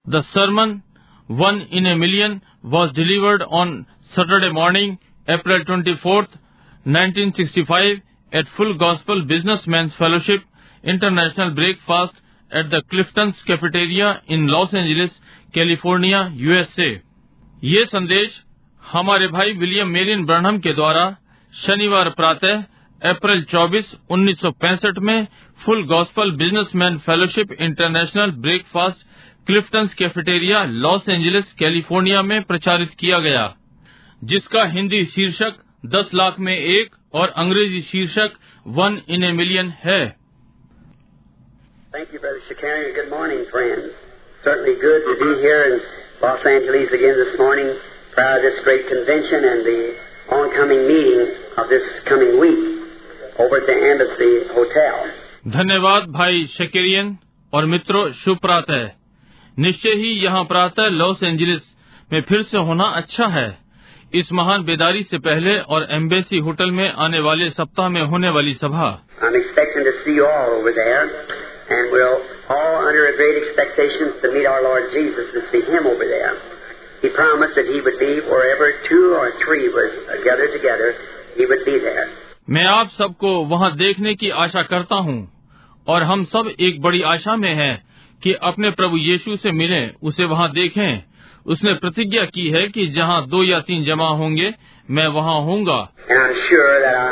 The sermon, One in a Million, was delivered on Saturday morning, April 24th, 1965, at Full Gospel Businessmen's Fellowship International Breakfast at the Clifton's Cafeteria in Los Angeles, California, USA. ये संदेश हमारे भाई William Marrion ब्रनहम के द्वारा शनिवार प्रातः अप्रैल 24, 1965 में full gospel businessman fellowship international breakfast Clifton's cafeteria Los Angeles California में प्रचारित किया गया, जिसका हिंदी शीर्षक 10 लाख में एक और अंग्रेजी शीर्षक 1 in a million है। Thank you, Brother Shakarian. Good morning, friends. Certainly good to be here in Los Angeles again this morning prior to this great convention and the oncoming meeting of this coming week over at the Embassy Hotel. धन्यवाद भाई शकेरियन और मित्रों, शुभ प्रातः। निश्चय ही यहाँ प्रातः Los Angeles में फिर से होना अच्छा है, इस महान बेदारी से पहले और एम्बेसी होटल में आने वाले सप्ताह में होने वाली सभा। I'm expecting to see you all over there, and we're all under a great expectation to meet our Lord Jesus and see Him over there. He promised that He would be wherever 2 or 3 was gathered together, He would be there. मैं आप सबको वहाँ देखने की आशा करता हूँ और हम सब एक बड़ी आशा में हैं कि अपने प्रभु यीशु से मिलें, उसे वहाँ देखें। उसने प्रतिज्ञा की है कि जहाँ 2 या 3 जमा होंगे, मैं वहाँ होऊंगा। And I'm sure that I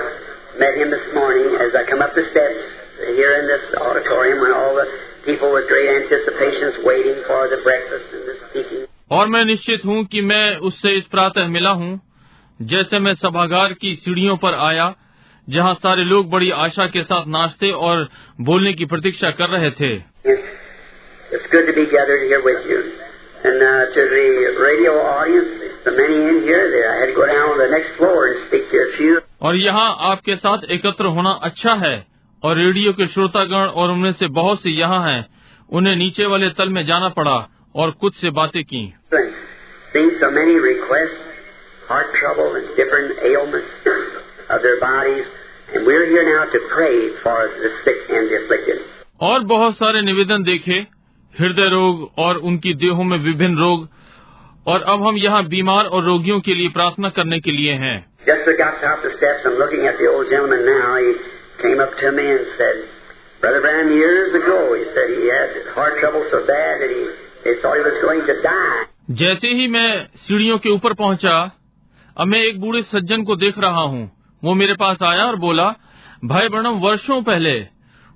met Him this morning as I come up the steps here in this auditorium when all the people with great anticipations waiting for the breakfast and the speaking. और मैं निश्चित हूँ कि मैं उससे इस प्रातः मिला हूँ, जैसे मैं सभागार की सीढ़ियों पर आया, जहाँ सारे लोग बड़ी आशा के साथ नाश्ते और बोलने की प्रतीक्षा कर रहे थे। It's good to be gathered here with you. And to the radio audience, the many in here, I had to go down on the next floor and speak to a few. और यहाँ आपके साथ एकत्र होना अच्छा है, और radio के श्रोतागण और उनमें से बहुत से यहाँ हैं, उन्हें नीचे वाले तल में जाना पड़ा और कुछ से बातें की। Seen so many requests, heart trouble and different ailments of their bodies, and we're here now to pray for the sick and the afflicted. और बहुत सारे निवेदन देखे, हृदय रोग और उनकी देहों में विभिन्न रोग, और अब हम यहाँ बीमार और रोगियों के लिए प्रार्थना करने के लिए हैं। Just got off the steps. I'm looking at the old gentleman now. He came up to me and said, Brother Branham, years ago, he said he had heart trouble so bad that they thought he was going to die. जैसे ही मैं सीढ़ियों के ऊपर पहुंचा, अब मैं एक बूढ़े सज्जन को देख रहा हूँ। वो मेरे पास आया और बोला, भाई ब्रैनम, वर्षों पहले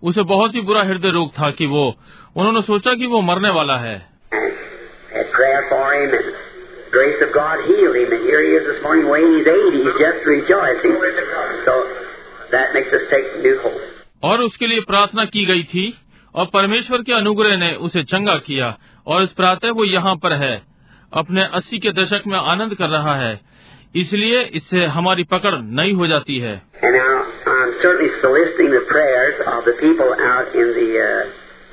उसे बहुत ही बुरा हृदय रोग था कि उन्होंने सोचा कि वो मरने वाला है। Had prayer for him and grace of God healed him, and here he is this morning weighing his 80, just rejoicing. So that makes us take new hope. और उसके लिए प्रार्थना की गई थी और परमेश्वर के अनुग्रह ने उसे चंगा किया, और इस प्रातः वो यहाँ पर है, अपने 80 के दशक में आनंद कर रहा है। इसलिए इससे हमारी पकड़ नई हो जाती है। And now I'm certainly soliciting the prayers of the people out in the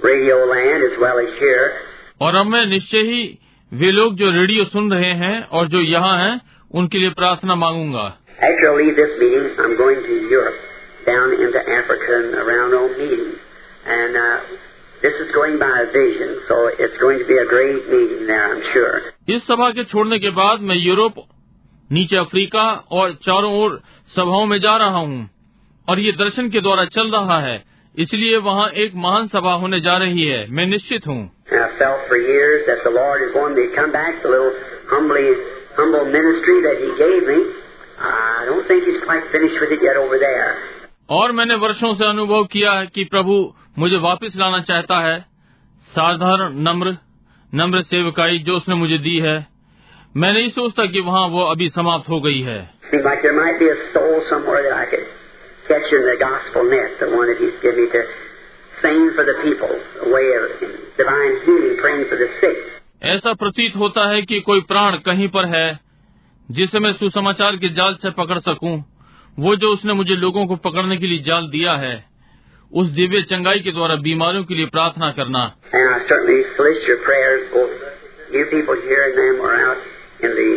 radio land as well as here. और अब मैं निश्चय ही वे लोग जो रेडियो सुन रहे हैं और जो यहाँ हैं, उनके लिए प्रार्थना मांगूंगा। After I leave this meeting, I'm going to Europe, down into Africa and around on meetings. And this is going by a vision, so it's going to be a great meeting there, I'm sure. इस सभा के छोड़ने के बाद मैं Europe, नीचे Africa और चारों ओर सभाओं में जा रहा हूँ, और ये दर्शन के द्वारा चल रहा है, इसलिए वहाँ एक महान सभा होने जा रही है, मैं निश्चित हूँ। I felt for years that the Lord is wanting me to come back to the little humble ministry that He gave me. I don't think He's quite finished with it yet over there. और मैंने वर्षों से अनुभव किया है कि प्रभु मुझे वापस लाना चाहता है, साधारण नम्र सेवकाई जो उसने मुझे दी है। मैं नहीं सोचता कि वहाँ वो अभी समाप्त हो गई है। Seems like there might be a soul somewhere that I could catch in the gospel net, the one that He's given me to sing for the people, a way of divine healing, praying for the sick. ऐसा प्रतीत होता है कि कोई प्राण कहीं पर है जिसे मैं सुसमाचार के जाल से पकड़ सकूं, वो जो उसने मुझे लोगों को पकड़ने के लिए जाल दिया है, उस दिव्य चंगाई के द्वारा बीमारियों के लिए प्रार्थना करना। And I certainly solicit your prayers, both you people here and them are out in the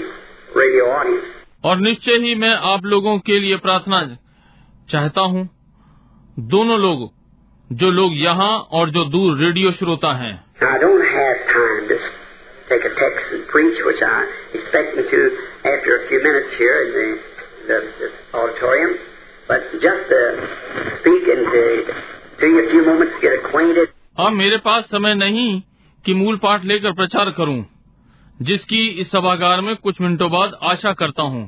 radio audience. और निश्चय ही मैं आप लोगों के लिए प्रार्थना चाहता हूँ, दोनों लोग, जो लोग यहाँ और जो दूर रेडियो श्रोता हैं। I don't have time to take a text and preach, which I expect to after a few minutes here in the auditorium. But just to speak and to you a few moments to get acquainted. अब मेरे पास समय नहीं कि मूल पाठ लेकर प्रचार करूं, जिसकी इस सभागार में कुछ मिनटों बाद आशा करता हूं,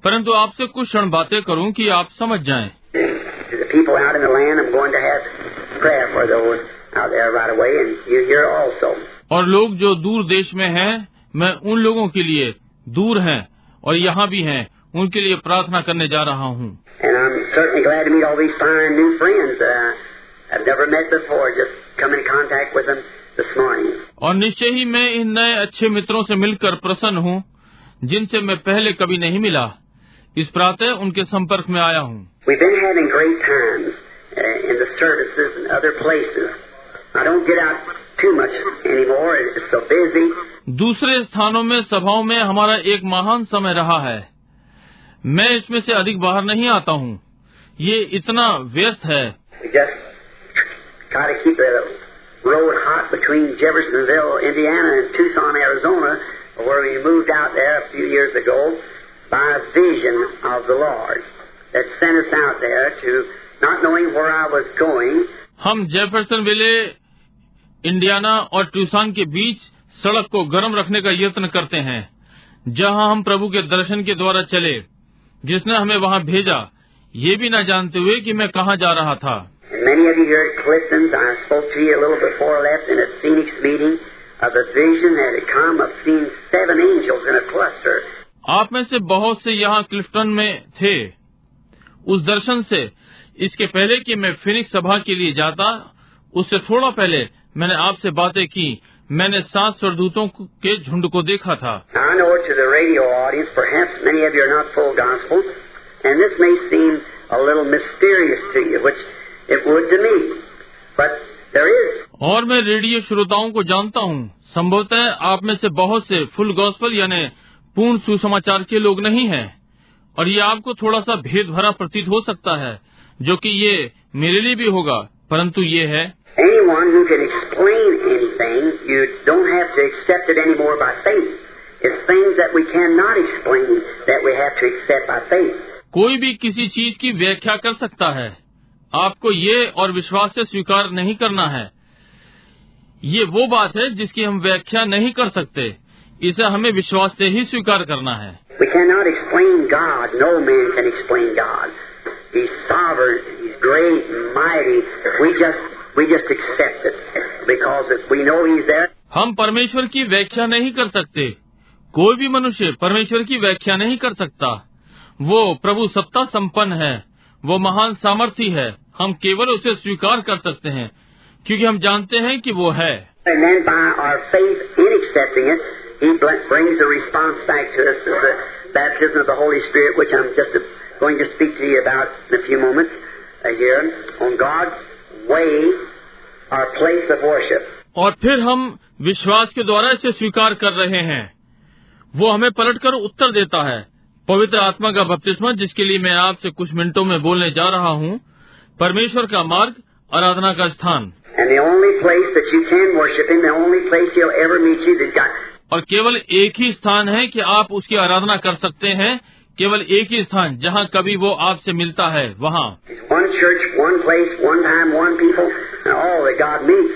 परंतु आपसे कुछ क्षण बातें करूं कि आप समझ जाएं। To the people out in the land, I'm going to have prayer for those out there right away, and you here also. और लोग जो दूर देश में हैं, मैं उन लोगों के लिए दूर हैं और यहाँ भी हैं, उनके लिए प्रार्थना करने जा रहा हूँ। And I'm certainly glad to meet all these fine new friends that I've never met before. Just come in contact with them this morning. और निश्चय ही मैं इन नए अच्छे मित्रों से मिलकर प्रसन्न हूँ, जिनसे मैं पहले कभी नहीं मिला। इस प्रातः उनके संपर्क में आया हूँ। We've been having great times in the services and other places. I don't get out too much anymore. It's so busy. दूसरे स्थानों में सभाओं में हमारा एक महान समय रहा है। मैं इसमें से अधिक बाहर नहीं आता हूँ, ये इतना व्यस्त है। We just try to keep the road hot between Jeffersonville, Indiana, and Tucson, Arizona, where we moved out there a few years ago by a vision of the Lord that sent us out there to not knowing where I was going. हम Jeffersonville, Indiana और Tucson के बीच सड़क को गर्म रखने का यत्न करते हैं, जहां हम प्रभु के दर्शन के द्वारा चले, जिसने हमें वहां भेजा, ये भी न जानते हुए कि मैं कहां जा रहा था। Many of you here at Clifton's, I spoke to you a little before I left in a Phoenix meeting of the vision that had come of seeing 7 angels in a cluster. आप में से बहुत से यहाँ क्लिफ्टन में थे उस दर्शन से। इसके पहले कि मैं फिनिक्स सभा के लिए जाता, उससे थोड़ा पहले मैंने आपसे बातें की। मैंने 7 स्वर्गदूतों के झुंड को देखा था। I know to the radio audience, perhaps many of you are not full gospel, and this may seem a little mysterious to you, which it would to me, but there is. और मैं radio श्रोताओं को जानता हूँ, संभवतः आप में से बहुत से फुल गॉस्पल यानी पूर्ण सुसमाचार के लोग नहीं हैं, और ये आपको थोड़ा सा भेद भरा प्रतीत हो सकता है, जो कि ये मेरे लिए भी होगा, परंतु ये है anyone who can explain anything, you don't have to accept it anymore by faith. It's things that we cannot explain that we have to accept by faith. कोई भी किसी चीज की व्याख्या कर सकता है, आपको ये और विश्वास से स्वीकार नहीं करना है। ये वो बात है जिसकी हम व्याख्या नहीं कर सकते, इसे हमें विश्वास से ही स्वीकार करना है। We cannot explain God. No man can explain God. He's sovereign. He's great and mighty. We just accept it because if we know He's there. हम परमेश्वर की व्याख्या नहीं कर सकते। कोई भी मनुष्य परमेश्वर की व्याख्या नहीं कर सकता। वो प्रभु सत्ता संपन्न है, वो महान सामर्थी है। हम केवल उसे स्वीकार कर सकते हैं क्योंकि हम जानते हैं कि वो है। And then by our faith in accepting it, He brings the response back to us as the baptism of the Holy Spirit, which I'm just going to speak to you about in a few moments here on God's way, our place of worship. और फिर हम विश्वास के द्वारा इसे स्वीकार कर रहे हैं। वो हमें पलटकर उत्तर देता है, पवित्र आत्मा का बपतिस्मा, जिसके लिए मैं आपसे कुछ मिनटों में बोलने जा रहा हूँ। परमेश्वर का मार्ग, आराधना का स्थान। And the only place that you can worship Him, the only place He'll ever meet you, that God. और केवल एक ही स्थान है कि आप उसकी आराधना कर सकते हैं, केवल एक ही स्थान जहाँ कभी वो आपसे मिलता है, वहाँ। One church, one place, one time, one people, and all that God meets.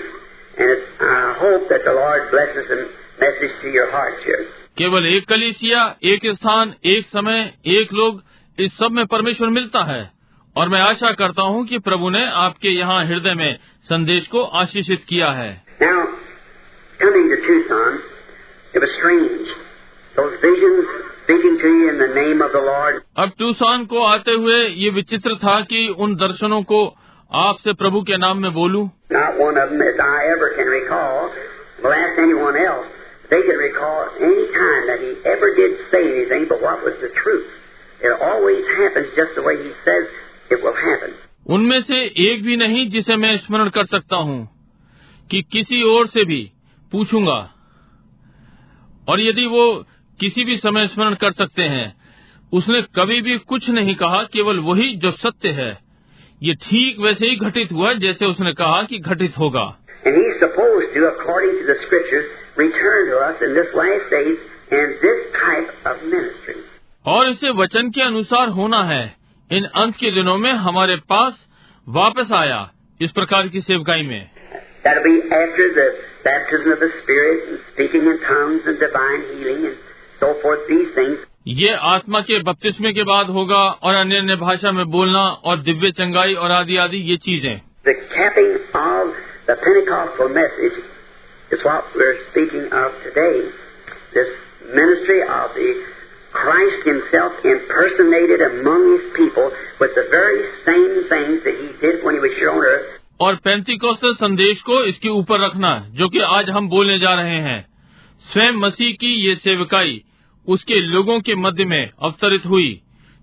And I hope that the Lord blesses the message to your heart here. केवल एक कलीसिया, एक स्थान, एक समय, एक लोग, इस सब में परमेश्वर मिलता है, और मैं आशा करता हूँ कि प्रभु ने आपके यहाँ हृदय में संदेश को आशीषित किया है। Now, coming to Tucson, it was strange. Those visions speaking to you in the name of the Lord. अब ट्यूसान को आते हुए ये विचित्र था कि उन दर्शनों को आपसे प्रभु के नाम में बोलूं। Not one of them, as I ever can recall, will ask anyone else. They can recall any time that He ever did say anything, but what was the truth. It always happens just the way He says it will happen. उनमें से एक भी नहीं जिसे मैं स्मरण कर सकता हूँ कि किसी और से भी पूछूंगा, और यदि वो किसी भी समय स्मरण कर सकते हैं, उसने कभी भी कुछ नहीं कहा, केवल वही जो सत्य है। ये ठीक वैसे ही घटित हुआ जैसे उसने कहा कि घटित होगा। And He's supposed to, according to the Scriptures, return to us in this last days and this type of ministry. और इसे वचन के अनुसार होना है, इन अंत के दिनों में हमारे पास वापस आया इस प्रकार की सेवकाई में। That'll be after the baptism of the Spirit and speaking in tongues and divine healing and so forth, these things. ये आत्मा के बपतिस्मे के बाद होगा और अन्य अन्य भाषा में बोलना और दिव्य चंगाई और आदि आदि ये चीजें। The capping of the Pentecostal message is what we're speaking of today. This ministry of the Christ Himself impersonated among His people with the very same things that He did when He was here on earth. और Pentecostal संदेश को इसके ऊपर रखना, जो कि आज हम बोलने जा रहे हैं। स्वयं मसीह की ये सेवकाई उसके लोगों के मध्य में अवतरित हुई,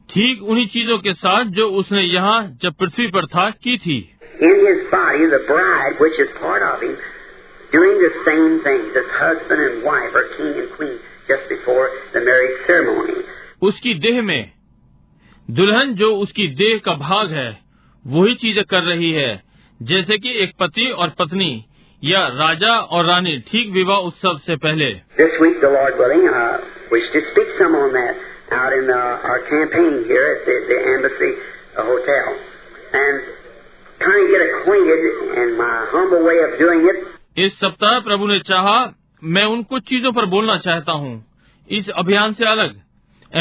ठीक उन्हीं चीजों के साथ जो उसने यहाँ जब पृथ्वी पर था की थी। In His body, the bride, which is part of Him, doing the same things as husband and wife or king and queen just before the marriage ceremony. उसकी देह में दुल्हन जो उसकी देह का भाग है वही चीजें कर रही है, जैसे कि एक पति और पत्नी या राजा और रानी ठीक विवाह उत्सव से पहले। This week, the Lord willing, we should speak some on that out in our campaign here at the Embassy Hotel, and kind of get acquainted in my humble way of doing it. इस सप्ताह प्रभु ने चाहा मैं उन कुछ चीजों पर बोलना चाहता हूँ इस अभियान से अलग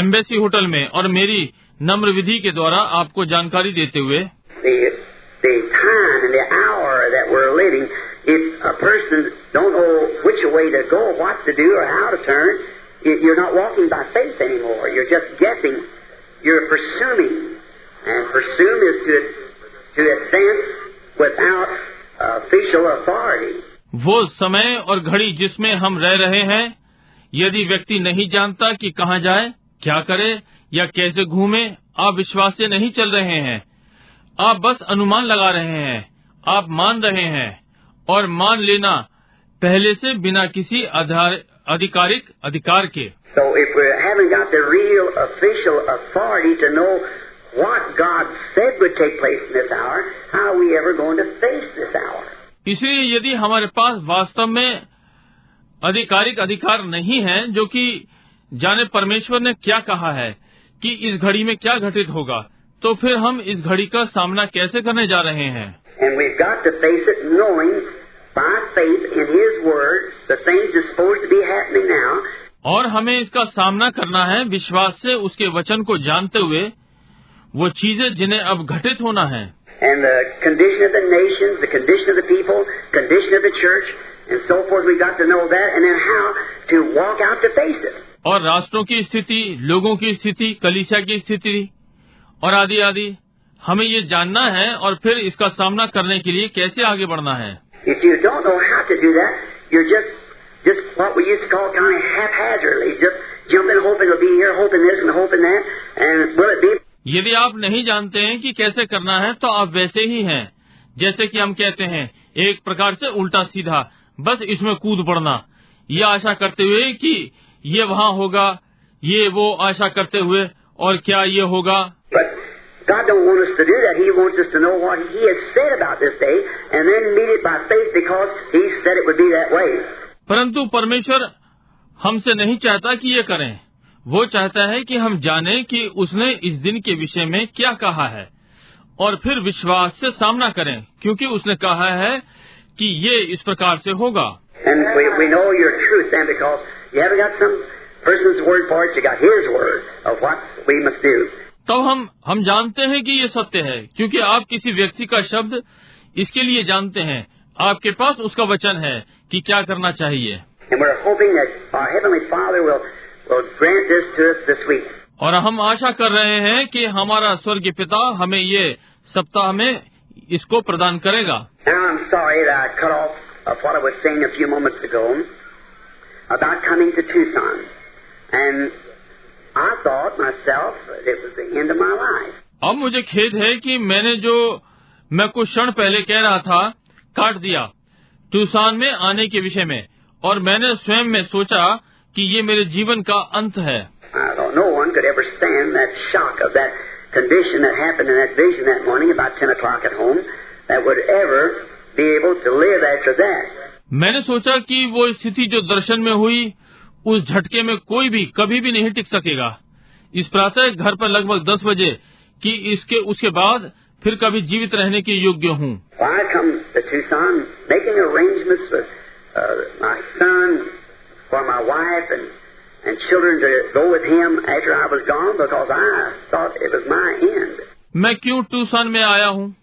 एम्बेसी होटल में और मेरी नम्र विधि के द्वारा आपको जानकारी देते हुए। The time and the hour that we're living, if a person don't know which way to go, what to do, or how to turn, you're not walking by faith anymore. You're just guessing. You're presuming, and presume is to advance without official authority. वो समय और घड़ी जिसमें हम रह रहे हैं, यदि व्यक्ति नहीं जानता कि कहाँ जाए, क्या करे या कैसे घूमे, आप विश्वास से नहीं चल रहे हैं, आप बस अनुमान लगा रहे हैं, आप मान रहे हैं, और मान लेना पहले से बिना किसी आधिकारिक अधिकार के। So if we haven't got the real official authority to know what God said would take place in this hour, how are we ever going to face this hour? इसलिए यदि हमारे पास वास्तव में आधिकारिक अधिकार नहीं है जो कि जाने परमेश्वर ने क्या कहा है कि इस घड़ी में क्या घटित होगा, तो फिर हम इस घड़ी का सामना कैसे करने जा रहे हैं। And we've got to face it knowing by faith in His Word the things that's supposed to be happening now. और हमें इसका सामना करना है विश्वास से उसके वचन को जानते हुए वो चीजें जिन्हें अब घटित होना है। And the condition of the nations, the condition of the people, condition of the church, and so forth. We got to know that, and then how to walk out to face it. और राष्ट्रों की स्थिति, लोगों की स्थिति, कलीसिया की स्थिति और आदि आदि हमें ये जानना है और फिर इसका सामना करने के लिए कैसे आगे बढ़ना है। If you don't know how to do that, you're just what we used to call kind of haphazardly, just jumping, hoping it'll be here, hoping this and hoping that, and will it be? यदि आप नहीं जानते हैं कि कैसे करना है तो आप वैसे ही हैं, जैसे कि हम कहते हैं, एक प्रकार से उल्टा सीधा, बस इसमें कूद पड़ना, ये आशा करते हुए कि ये वहाँ होगा, ये वो आशा करते हुए, और क्या ये होगा। But God don't want us to do that. He wants us to know what He has said about this day, and then meet it by faith because He said it would be that way. परंतु परमेश्वर हमसे नहीं चाहता कि ये करें, वो चाहता है कि हम जानें कि उसने इस दिन के विषय में क्या कहा है और फिर विश्वास से सामना करें, क्योंकि उसने कहा है कि ये इस प्रकार से होगा। And we know your truth then because you haven't got some person's word for it, you got His word of what we must do. तो हम जानते हैं कि ये सत्य है, क्योंकि आप किसी व्यक्ति का शब्द इसके लिए जानते हैं, आपके पास उसका वचन है कि क्या करना चाहिए। And we're hoping that our Heavenly Father will grant this to us this week. और हम आशा कर रहे हैं कि हमारा स्वर्गीय पिता हमें ये सप्ताह में इसको प्रदान करेगा। Now I'm sorry that I cut off what I was saying a few moments ago about coming to Tucson, and I thought myself it was the end of my life. अब मुझे खेद है कि मैं कुछ क्षण पहले कह रहा था काट दिया ट्यूसान में आने के विषय में, और मैंने स्वयं में सोचा कि ये मेरे जीवन का अंत है। No one could ever stand that shock of that condition that happened in that vision that morning about 10 o'clock at home that would ever be able to live after that. मैंने सोचा कि वो स्थिति जो दर्शन में हुई, उस झटके में कोई भी कभी भी नहीं टिक सकेगा। इस प्रातः घर पर लगभग 10 बजे कि उसके बाद फिर कभी जीवित रहने के योग्य हूँ। I come to Tucson making arrangements with my son for my wife and children to go with him after I was gone because I thought it was my end. मैं क्यों ट्यूसन में आया हूँ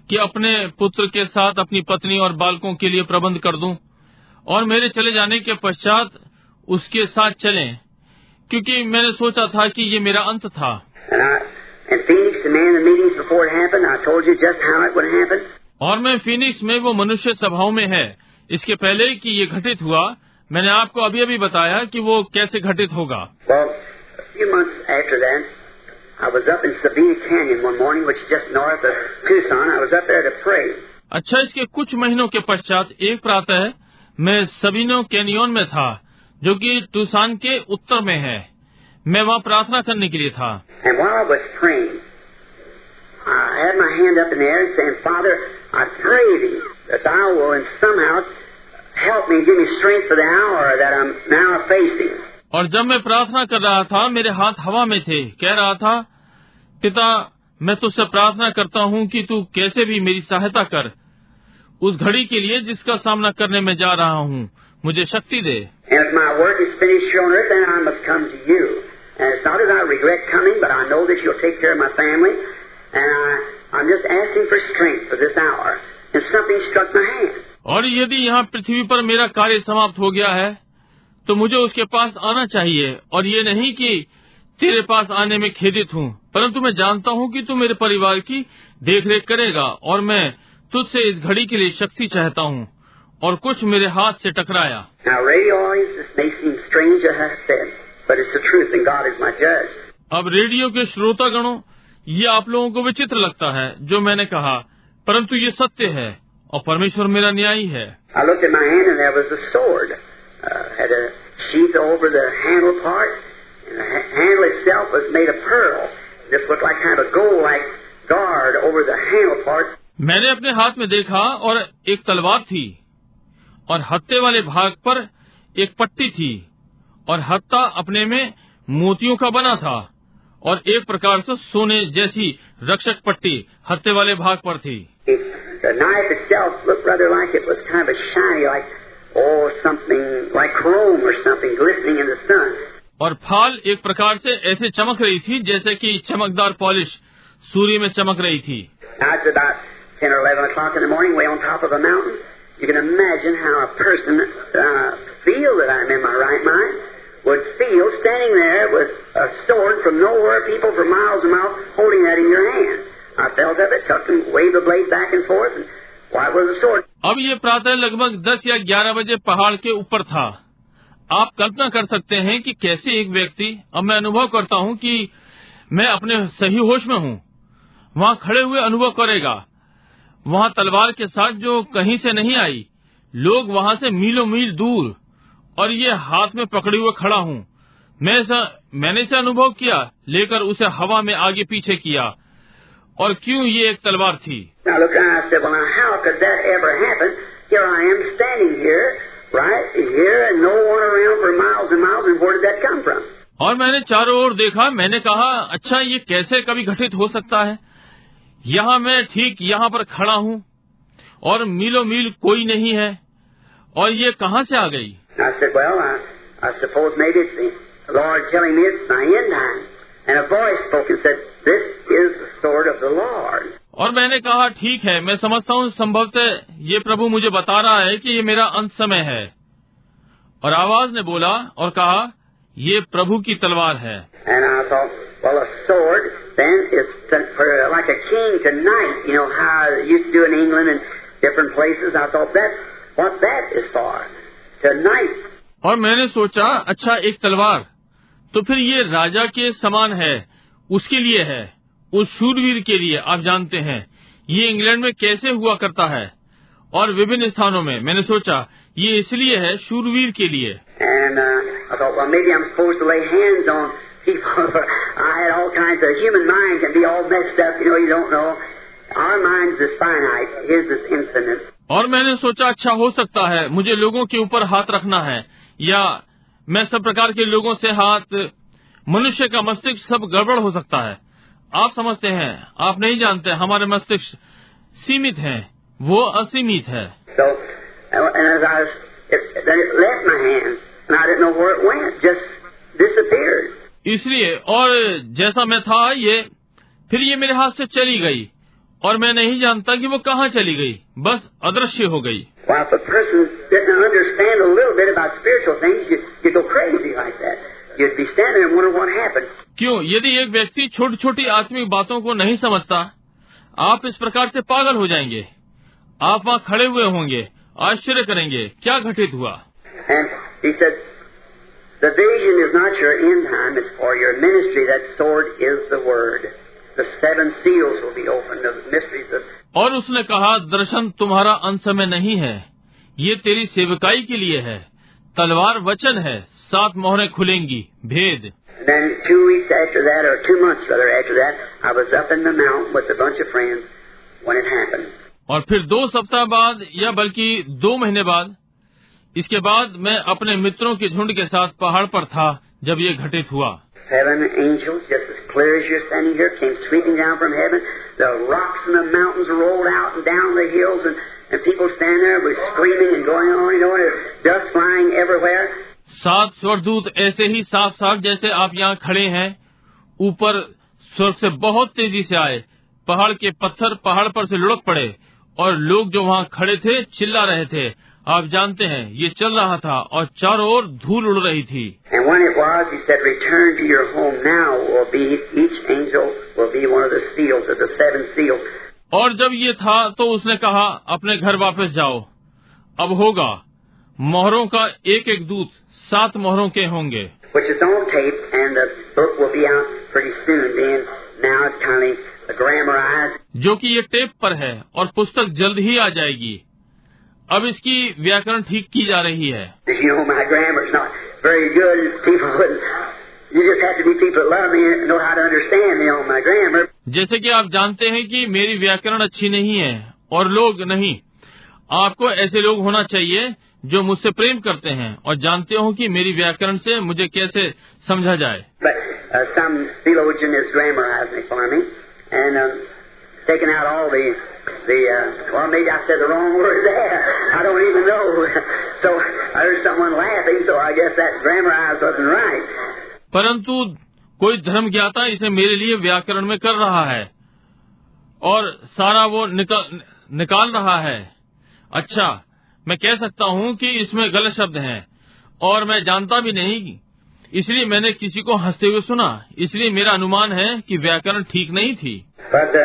कि अपने पुत्र के साथ अपनी पत्नी और बालकों के लिए प्रबंध कर दूं और मेरे चले जाने के पश्चात उसके साथ चलें, क्योंकि मैंने सोचा था कि ये मेरा अंत था। In Phoenix, the man in the meetings before it happened, I told you just how it would happen. और मैं फीनिक्स में वो मनुष्य सभाओं में है, इसके पहले कि ये घटित हुआ, मैंने आपको अभी बताया कि वो कैसे घटित होगा। Well, a few months after that, I was up in Sabina Canyon one morning, which is just north of Tucson. I was up there to pray. अच्छा, इसके कुछ महीनों के पश्चात एक प्रातः मैं सबिनो कैनियन में था, जो कि टूसान के उत्तर में है। मैं वहाँ प्रार्थना करने के लिए था। And while I was praying, I had my hand up in the air and saying, Father, I pray thee that thou will and somehow help me, give me strength for the hour that I'm now facing. और जब मैं प्रार्थना कर रहा था, मेरे हाथ हवा में थे, कह रहा था, पिता, मैं तुझसे प्रार्थना करता हूँ कि तू कैसे भी मेरी सहायता कर उस घड़ी के लिए जिसका सामना करने में जा रहा हूँ, मुझे शक्ति दे। And if my work is finished here on earth, then I must come to you. And it's not that I regret coming, but I know that you'll take care of my family. And I'm just asking for strength for this hour. And something struck my hand. और यदि यहाँ पृथ्वी पर मेरा कार्य समाप्त हो गया है, तो मुझे उसके पास आना चाहिए। और ये नहीं कि तेरे पास आने में खेदित हूँ, परंतु मैं जानता हूँ कि तू मेरे परिवार की देखरेख करेगा, और मैं तुझसे इस घड़ी के लिए शक्ति चाहता हूँ। और कुछ मेरे हाथ से टकराया। Now, radio audience, this may seem strange as I said, but it's the truth, and God is my judge. अब रेडियो के श्रोतागणों, ये आप लोगों को विचित्र लगता है जो मैंने कहा, परंतु ये सत्य है और परमेश्वर मेरा न्यायी है। I looked at my hand and there was a sword. Had a sheath over the handle part, and the handle itself was made of pearl. This looked like kind of a gold-like guard over the handle part. मैंने अपने हाथ में देखा और एक तलवार थी और हत्थे वाले भाग पर एक पट्टी थी और हत्था अपने में मोतियों का बना था और एक प्रकार से सोने जैसी रक्षक पट्टी हत्थे वाले भाग पर थी। The knife itself looked rather like it was kind of shiny, like something like chrome or something glistening in the sun. और फाल एक प्रकार से ऐसे चमक रही थी जैसे कि चमकदार पॉलिश सूर्य में चमक रही थी। Now it's about 10 or 11 o'clock in the morning, way on top of a mountain. You can imagine how a person feel that I'm in my right mind would feel standing there with a sword from nowhere, people for miles and miles holding that in your hand. I felt of it, took and waved the blade back and forth, and why was the sword? अब ये प्रातः लगभग 10 या 11 बजे पहाड़ के ऊपर था। आप कल्पना कर सकते हैं कि कैसे एक व्यक्ति, अब मैं अनुभव करता हूँ कि मैं अपने सही होश में हूँ, वहाँ खड़े हुए अनुभव करेगा, वहाँ तलवार के साथ जो कहीं से नहीं आई, लोग वहाँ से मीलों मील दूर, और ये हाथ में पकड़े हुए खड़ा हूँ। मैंने इसे अनुभव किया, लेकर उसे हवा में आगे पीछे किया, और क्यों ये एक तलवार थी। Now look, I said, well, now how could that ever happen? Here I am standing here, right here, and no one around for miles and miles, and where did that come from? और मैंने चारों ओर देखा, मैंने कहा, अच्छा ये कैसे कभी घटित हो सकता है? यहाँ मैं ठीक यहाँ पर खड़ा हूँ और मीलों मील कोई नहीं है, और ये कहाँ से आ गई? I said, well, I suppose maybe it's the Lord telling me it's my end time. And a voice spoke and said, this is the sword of the Lord. और मैंने कहा, ठीक है, मैं समझता हूँ संभवतः ये प्रभु मुझे बता रहा है कि ये मेरा अंत समय है। और आवाज ने बोला और कहा, ये प्रभु की तलवार है। And I thought, well, a sword then is for like a king to knight, you know how they used to do in England and different places. I thought that's what that is for, to knight. और मैंने सोचा, अच्छा एक तलवार, तो फिर ये राजा के समान है, उसके लिए है, उस शूरवीर के लिए। आप जानते हैं ये इंग्लैंड में कैसे हुआ करता है और विभिन्न स्थानों में। मैंने सोचा ये इसलिए है, शूरवीर के लिए। And I thought, well, maybe I'm supposed to lay hands on people. I had all kinds of human mind can be all messed up, you know, you don't know. Our mind is finite, his is infinite. और मैंने सोचा अच्छा हो सकता है मुझे लोगों के ऊपर हाथ रखना है, या मैं सब प्रकार के लोगों से हाथ, मनुष्य का मस्तिष्क सब गड़बड़ हो सकता है। आप समझते हैं, आप नहीं जानते, हमारे मस्तिष्क सीमित हैं, वो असीमित है। So, and as I was, then it left my hand, and I didn't know where it went, just disappeared. इसलिए और जैसा मैं था फिर ये मेरे हाथ से चली गई और मैं नहीं जानता कि वो कहाँ चली गई, बस अदृश्य हो गई। Well, if a person didn't understand a little bit about spiritual things, you'd go crazy like that. You'd be standing there and wonder what happened. क्यों? यदि एक व्यक्ति छोटी छोटी आत्मिक बातों को नहीं समझता, आप इस प्रकार से पागल हो जाएंगे। आप वहाँ खड़े हुए होंगे, आश्चर्य करेंगे क्या घटित हुआ। And he said, the vision is not your end time, it's for your ministry. That sword is the word. The 7 seals will be opened, the mysteries of... और उसने कहा, दर्शन तुम्हारा अंत समय नहीं है, ये तेरी सेवकाई के लिए है, तलवार वचन है, 7 मोहरें खुलेंगी, भेद। Then 2 weeks after that, or 2 months rather after that, I was up in the mountain with a bunch of friends when it happened. और फिर 2 सप्ताह बाद या बल्कि 2 महीने बाद, इसके बाद मैं अपने मित्रों के झुंड के साथ पहाड़ पर था जब ये घटित हुआ। 7 angels, just as clear as you're standing here, came sweeping down from heaven. The rocks and the mountains rolled out and down the hills, and people standing there were screaming and going on, you know, and dust flying everywhere. 7 स्वर्गदूत ऐसे ही साफ साफ जैसे आप यहाँ खड़े हैं, ऊपर स्वर्ग से बहुत तेजी से आए, पहाड़ के पत्थर पहाड़ पर से लुढ़क पड़े और लोग जो वहाँ खड़े थे चिल्ला रहे थे। आप जानते हैं ये चल रहा था और चारों ओर धूल उड़ रही थी। And when it was, he said, return to your home now. Will be each angel will be one of the seals of the 7 seals. और जब ये था तो उसने कहा, अपने घर वापस जाओ, अब होगा, मोहरों का एक एक दूत 7 मोहरों के होंगे। Which is on tape, and the book will be out pretty soon. Then now it's kind of grammarized. जो कि ये टेप पर है और पुस्तक जल्द ही आ जाएगी। अब इसकी व्याकरण ठीक की जा रही है। You know, my grammar's not very good. People wouldn't. You just have to be people that love me and know how to understand me on my grammar. जैसे कि आप जानते हैं कि मेरी व्याकरण अच्छी नहीं है और लोग नहीं। आपको ऐसे लोग होना चाहिए जो मुझसे प्रेम करते हैं और जानते हो कि मेरी व्याकरण से मुझे कैसे समझा जाए। But some theologian has grammarized me for me and taken out all the well, maybe I said the wrong word there. I don't even know. So I heard someone laughing, so I guess that grammarized wasn't right. परंतु कोई धर्म ज्ञाता इसे मेरे लिए व्याकरण में कर रहा है और सारा वो निकाल रहा है। अच्छा, मैं कह सकता हूँ कि इसमें गलत शब्द हैं और मैं जानता भी नहीं, इसलिए मैंने किसी को हंसते हुए सुना, इसलिए मेरा अनुमान है कि व्याकरण ठीक नहीं थी। But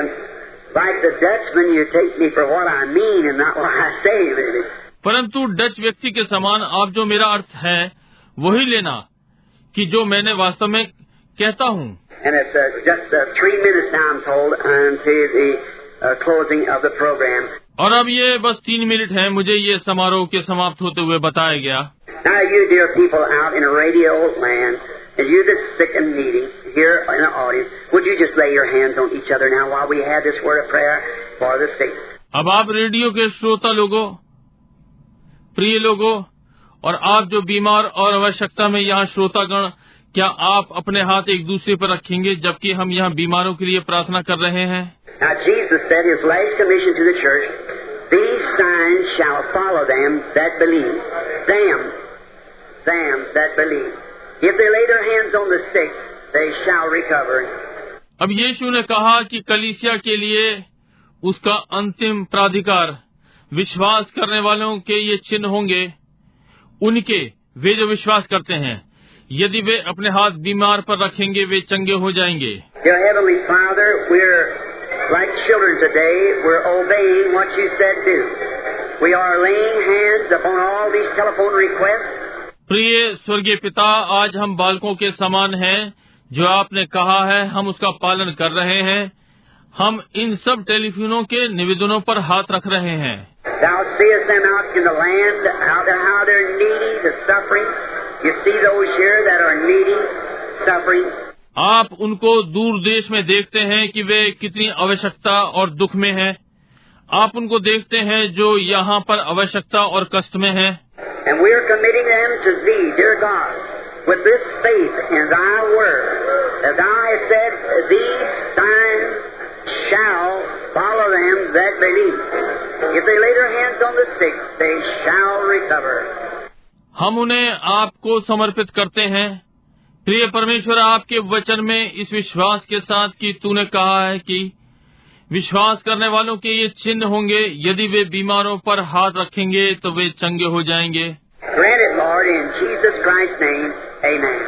like the Dutchman, you take me for what I mean and not what I say, really. परंतु डच व्यक्ति के समान आप जो मेरा अर्थ है वही लेना कि जो मैंने वास्तव में कहता हूँ। And it's just 3 minutes now, I'm told, until the closing of the program. और अब ये बस 3 मिनट हैं, मुझे ये समारोह के समाप्त होते हुए बताया गया। Now, you dear people out in radio land, and you that's sick and needy here in the audience, would you just lay your hands on each other now while we have this word of prayer for the sick? अब आप radio के श्रोता लोगों, प्रिय लोगों, और आप जो बीमार और आवश्यकता में यहाँ श्रोतागण, क्या आप अपने हाथ एक दूसरे पर रखेंगे जबकि हम यहाँ बीमारों के लिए प्रार्थना कर रहे हैं? Now Jesus said his last commission to the church, these signs shall follow them that believe. Them that believe. If they lay their hands on the sick, they shall recover. अब यीशु ने कहा कि कलीसिया के लिए उसका अंतिम प्राधिकार, विश्वास करने वालों के ये चिन्ह होंगे, उनके, वे जो विश्वास करते हैं, यदि वे अपने हाथ बीमार पर रखेंगे वे चंगे हो जाएंगे। Dear Heavenly Father, we're like children today. We're obeying what you said do. We are laying hands upon all these telephone requests. प्रिय स्वर्गीय पिता, आज हम बालकों के समान हैं, जो आपने कहा है हम उसका पालन कर रहे हैं। हम इन सब टेलीफोनों के निवेदनों पर हाथ रख रहे हैं। Thou seest them out in the land, how they're needy, the suffering. You see those here that are needy, suffering. आप उनको दूर देश में देखते हैं कि वे कितनी आवश्यकता और दुख में हैं। आप उनको देखते हैं जो यहाँ पर आवश्यकता और कष्ट में हैं। And we are committing them to Thee, dear God, with this faith in Thy word, as Thou hast said, these signs shall follow them that believe. If they lay their hands on the sick, they shall recover. हम उन्हें आपको समर्पित करते हैं, प्रिय परमेश्वर, आपके वचन में इस विश्वास के साथ कि तूने कहा है कि विश्वास करने वालों के ये चिन्ह होंगे, यदि वे बीमारों पर हाथ रखेंगे तो वे चंगे हो जाएंगे। Grant it, Lord, in Jesus Christ's name, amen.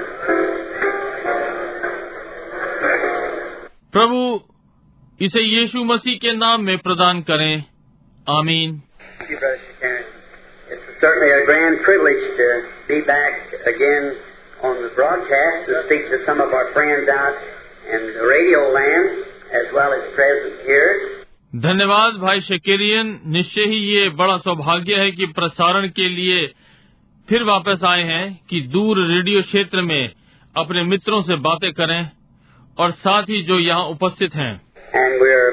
प्रभु इसे यीशु मसीह के नाम में प्रदान करें, आमीन। Thank you, Brother Sharon. It's certainly a grand privilege to be back again on the broadcast to speak to some of our friends out in the radio land, as well as present here. धन्यवाद भाई Shakarian, निश्चय ही ये बड़ा सौभाग्य है कि प्रसारण के लिए फिर वापस आए हैं कि दूर रेडियो क्षेत्र में अपने मित्रों से बातें करें और साथ ही जो यहाँ उपस्थित हैं। And we're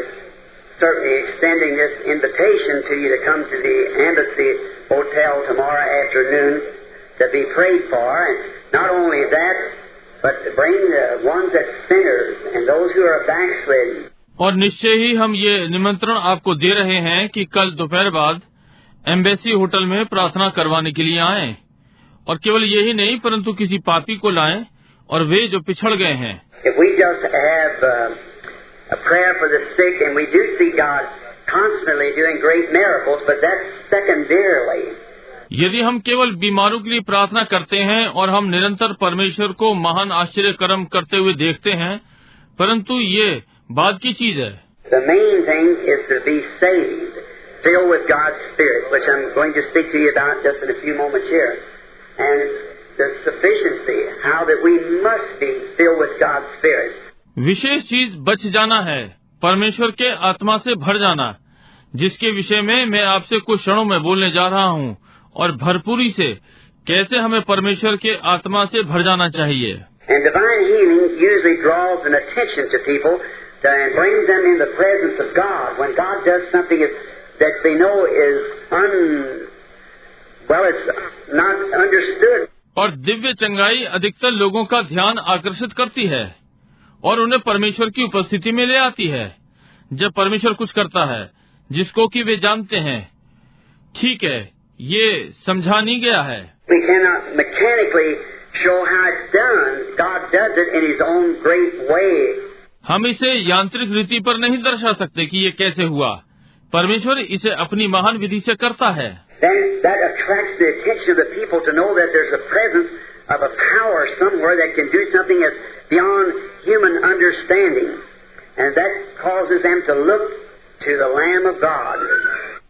certainly extending this invitation to you to come to the Embassy Hotel tomorrow afternoon to be prayed for, and not only that, but to bring the ones that sinners and those who are backslidden. और निश्चय ही हम ये निमंत्रण आपको दे रहे हैं कि कल दोपहर बाद एम्बेसी होटल में प्रार्थना करवाने के लिए आएं, और केवल यही नहीं परंतु किसी पापी को लाएं और वे जो पिछड़ गए हैं। If we just have a prayer for the sick, and we do see God constantly doing great miracles, but that's secondarily. यदि हम केवल बीमारों के लिए प्रार्थना करते हैं और हम निरंतर परमेश्वर को महान आश्चर्य कर्म करते हुए देखते हैं, परंतु ये बाद की चीज है। The main thing is to be saved, filled with God's Spirit, which I'm going to speak to you about just in a few moments here, and the sufficiency, how that we must be filled with God's Spirit. विशेष चीज बच जाना है, परमेश्वर के आत्मा से भर जाना, जिसके विषय में मैं आपसे कुछ क्षणों में बोलने जा रहा हूँ, और भरपूरी से कैसे हमें परमेश्वर के आत्मा से भर जाना चाहिए। And divine healing usually draws an attention to people and brings them in the presence of God. When God does something that they know is it's not understood. और दिव्य चंगाई अधिकतर लोगों का ध्यान आकर्षित करती है और उन्हें परमेश्वर की उपस्थिति में ले आती है। जब परमेश्वर कुछ करता है जिसको कि वे जानते हैं, ठीक है, ये समझा नहीं गया है। We cannot mechanically show how it's done. God does it in His own great way. हम इसे यांत्रिक रीति पर नहीं दर्शा सकते कि ये कैसे हुआ। परमेश्वर इसे अपनी महान विधि से करता है। Then that attracts the attention of the people to know that there's a presence of a power somewhere that can do something that's beyond human understanding, and that causes them to look to the Lamb of God.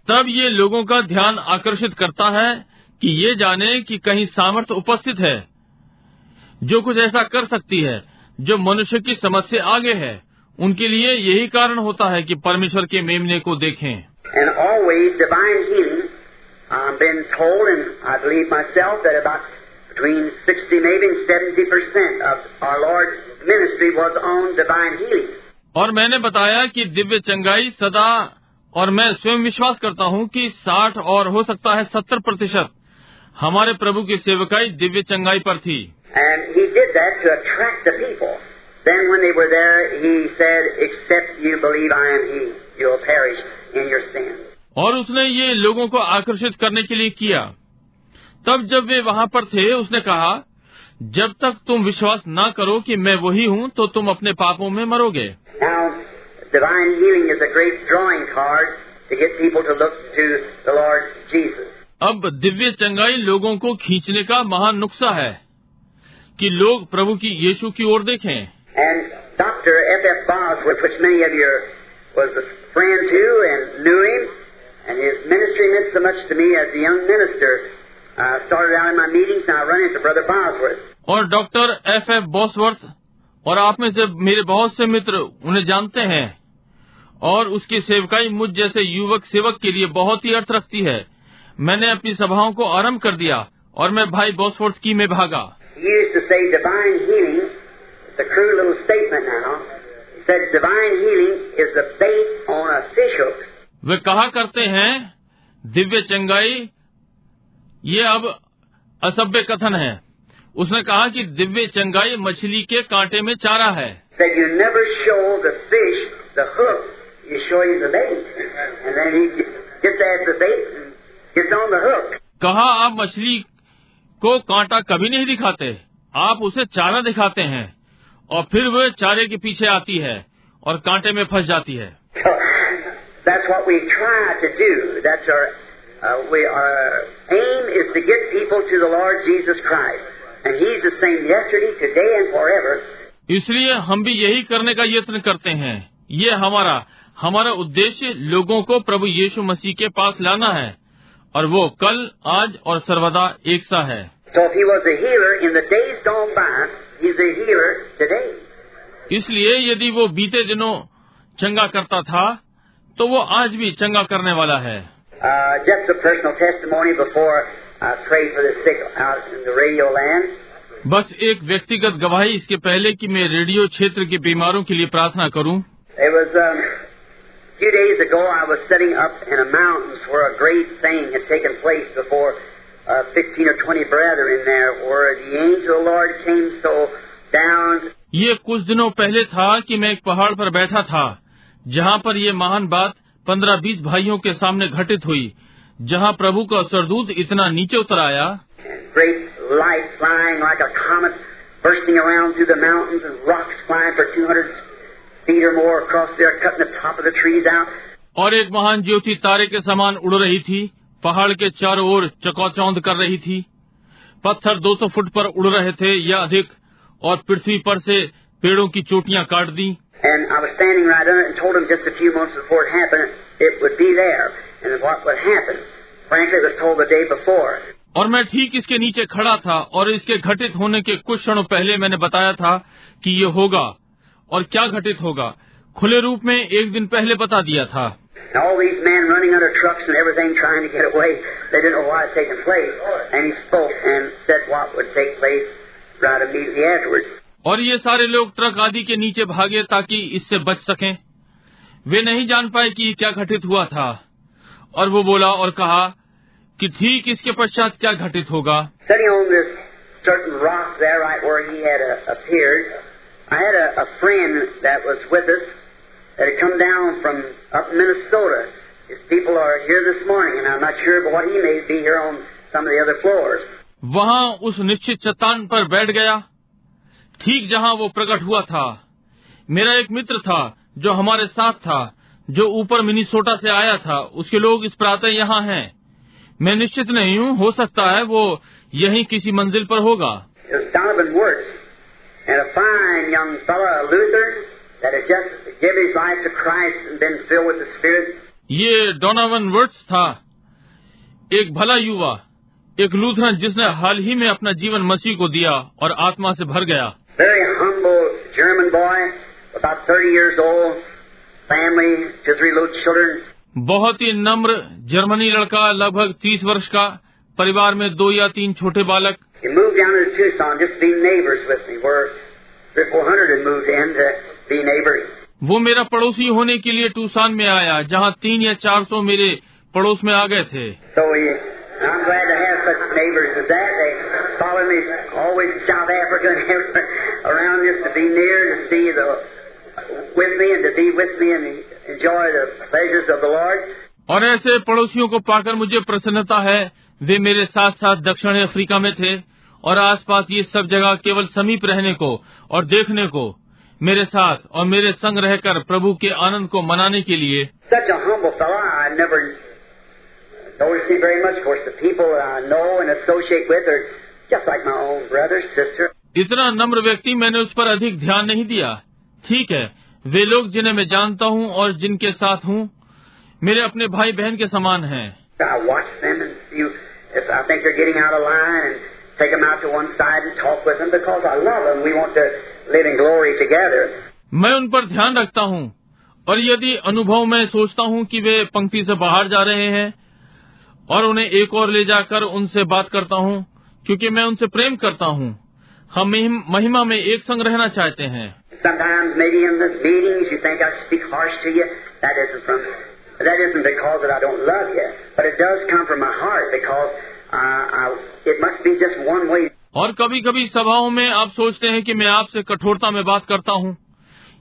तब ये लोगों का ध्यान आकर्षित करता है कि ये जाने कि कहीं सामर्थ उपस्थित है जो कुछ ऐसा कर सकती है जो मनुष्य की समझ से आगे है। उनके लिए यही कारण होता है कि परमेश्वर के मेमने को देखें। And always divine healing, I've been told, and I believe myself, that about between 60 maybe and 70% of our Lord's ministry was on divine healing. और मैंने बताया कि दिव्य चंगाई सदा, और मैं स्वयं विश्वास करता हूँ कि 60 और हो सकता है 70% हमारे प्रभु की सेवकाई दिव्य चंगाई पर थी। And He did that to attract the people. Then when they were there, He said, "Except you believe I am He, you will perish in your sins." और उसने ये लोगों को आकर्षित करने के लिए किया। तब जब वे वहाँ पर थे, उसने कहा, जब तक तुम विश्वास न करो कि मैं वही हूँ तो तुम अपने पापों में मरोगे। Now, divine healing is a great drawing card to get people to look to the Lord Jesus. अब दिव्य चंगाई लोगों को खींचने का महान नुक्सा है कि लोग प्रभु की यीशु की ओर देखें। And Dr. F.F. Bosworth, which many of you was a friend to and knew him, and his ministry meant so much to me as a young minister. I started out in my meetings and I run into Brother Bosworth. और doctor F.F. Bosworth, और आप में से मेरे बहुत से मित्र उन्हें जानते हैं, और उसकी सेवकाई मुझ जैसे युवक सेवक के लिए बहुत ही अर्थ रखती है। मैंने अपनी सभाओं को आरंभ कर दिया और मैं भाई बॉसवर्थ की में भागा। He used to say divine healing, it's a crude little statement now, he said divine healing is the bait on a fishhook. वे कहा करते हैं दिव्य चंगाई, ये अब असभ्य कथन है। उसने कहा कि दिव्य चंगाई मछली के कांटे में चारा है। Said you never show the fish the hook, you show him the bait, and then he gets at the bait and gets on the hook. कहा आप मछली को कांटा कभी नहीं दिखाते, आप उसे चारा दिखाते हैं और फिर वह चारे के पीछे आती है और कांटे में फंस जाती है। So, that's what we try to do. That's our aim is to get people to the Lord Jesus Christ, and He's the same yesterday, today, and forever. इसलिए हम भी यही करने का यत्न करते हैं। ये हमारा उद्देश्य लोगों को प्रभु यीशु मसीह के पास लाना है और वो कल, आज और सर्वदा एक सा है। So if He was a healer in the days gone by, He's a healer today. इसलिए यदि वो बीते दिनों चंगा करता था तो वो आज भी चंगा करने वाला है। Just a personal testimony before I pray for the sick out in the radio land. बस एक व्यक्तिगत गवाही इसके पहले कि मैं रेडियो क्षेत्र के बीमारों के लिए प्रार्थना करूं। It was a few days ago I was sitting up in the mountains where a great thing had taken place before 15 or 20 brethren there, where the angel of the Lord came so down. ये कुछ दिनों पहले था कि मैं एक पहाड़ पर बैठा था जहाँ पर ये महान बात 15-20 भाइयों के सामने घटित हुई, जहाँ प्रभु का सरदूत इतना नीचे उतर आया। Great light flying like a comet, bursting around through the mountains, and rocks flying for 200 feet or more across there, cutting the top of the trees out. और एक महान ज्योति तारे के समान उड़ रही थी, पहाड़ के चारों ओर चकौचौंध कर रही थी। पत्थर 200 फुट पर उड़ रहे थे या अधिक, और पृथ्वी पर से पेड़ों की चोटियां काट दी। And I was standing right under it and told him just a few months before it happened, it would be there, and what would happen. Frankly, it was told the day before. और मैं ठीक इसके नीचे खड़ा था और इसके घटित होने के कुछ क्षणों पहले मैंने बताया था कि ये होगा और क्या घटित होगा, खुले रूप में एक दिन पहले बता दिया था। All these men running under trucks and everything trying to get away, they didn't know what was taking place. And he spoke and said what would take place right immediately afterwards. और ये सारे लोग truck आदि के नीचे भागे ताकि इससे बच सकें। वे नहीं जान पाए कि क्या घटित हुआ था, और वो बोला और कहा कि ठीक इसके पश्चात क्या घटित होगा। Sitting on this certain rock there, right where he had appeared, I had a friend that was with us that had come down from up Minnesota. His people are here this morning, and I'm not sure, but what he may be here on some of the other floors. वहाँ उस निश्चित चट्टान पर बैठ गया, ठीक जहाँ वो प्रकट हुआ था। मेरा एक मित्र था जो हमारे साथ था, जो ऊपर मिनीसोटा से आया था। उसके लोग इस प्रातः यहाँ हैं। मैं निश्चित नहीं हूँ, हो सकता है वो यहीं किसी मंजिल पर होगा। Donovan Wirtz, and a fine young fellow, a Lutheran, that had just given his life to Christ and been filled with the Spirit. ये डोनावन वर्ट्स था, एक भला युवा, एक लूथरन जिसने हाल ही में अपना जीवन मसीह को दिया और आत्मा से भर गया। Very humble German boy, about 30 years old, family, 2-3 little children. बहुत ही नम्र जर्मनी लड़का, लगभग 30 वर्ष का, परिवार में 2 या 3 छोटे बालक। He moved down to Tucson just to be neighbors with me, where 300-400 had moved in to be neighbors. वो मेरा पड़ोसी होने के लिए टूसान में आया, जहाँ 3 या 400 मेरे पड़ोस में आ गए थे। So I'm glad to have such neighbors as that. They follow me always to South Africa and everywhere around just to be near, to see with me and to be with me and enjoy the pleasures of the Lord. और ऐसे पड़ोसियों को पाकर मुझे प्रसन्नता है। वे मेरे साथ साथ दक्षिण अफ्रीका में थे और आसपास ये सब जगह केवल समीप रहने को और देखने को, मेरे साथ और मेरे संग रहकर प्रभु के आनंद को मनाने के लिए। Such a humble fellow, I never noticed him very much. Of course, the people that I know and associate with are just like my own brother, sister. इतना नम्र व्यक्ति मैंने उस पर अधिक ध्यान नहीं दिया। ठीक है, वे लोग जिन्हें मैं जानता हूँ और जिनके साथ हूँ, मेरे अपने भाई बहन के समान हैं। I watch them and see if I think they're getting out of line and take them out to one side and talk with them because I love them. We want to live in glory together. मैं उन पर ध्यान रखता हूँ और यदि अनुभव में सोचता हूँ कि वे पंक्ति से बाहर जा रहे हैं और उन्हें एक और ले जाकर उनसे बात करता हूँ, क्योंकि मैं उनसे प्रेम करता हूँ। हम महिमा में एक संग रहना चाहते हैं। Sometimes maybe in the meetings you think I speak harsh to you. That isn't from That isn't because that I don't love you, but it does come from my heart because it must be just one way. और कभी कभी सभाओं में आप सोचते हैं कि मैं आपसे कठोरता में बात करता हूँ।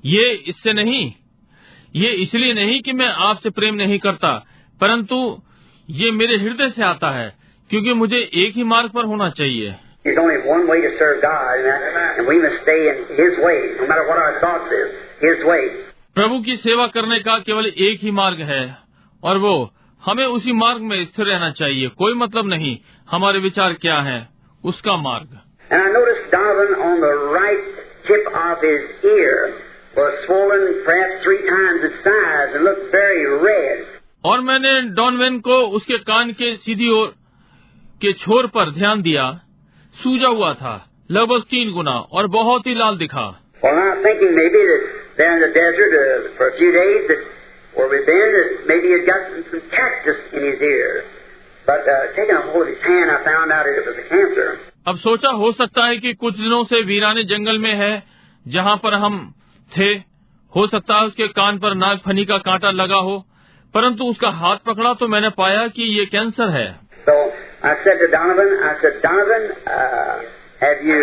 ये इससे नहीं, ये इसलिए नहीं कि मैं आपसे प्रेम नहीं करता, परंतु ये मेरे हृदय से आता है, क्योंकि मुझे एक ही मार्ग पर होना चाहिए। There's only one way to serve God, and we must stay in His way, no matter what our thoughts is. His way. प्रभु की सेवा करने का केवल एक ही मार्ग है, और वो हमें उसी मार्ग में स्थिर रहना चाहिए। कोई मतलब नहीं हमारे विचार क्या हैं, उसका मार्ग। And I noticed Donovan on the right tip of his ear was swollen perhaps 3 times its size and looked very red. और मैंने डॉनवेन को उसके कान के सीधी ओर के छोर पर ध्यान दिया, सूजा हुआ था लगभग 3 गुना और बहुत ही लाल दिखा। Well, I'm thinking maybe that there in the desert for a few days that where we've been, that maybe he'd got some cactus in his ear. But taking a hold of his hand, I found out it was a cancer. अब सोचा हो सकता है कि कुछ दिनों से वीराने जंगल में है जहाँ पर हम थे, हो सकता है उसके कान पर नागफनी का कांटा लगा हो, परंतु उसका हाथ पकड़ा तो मैंने पाया कि ये कैंसर है। So I said to Donovan, have you,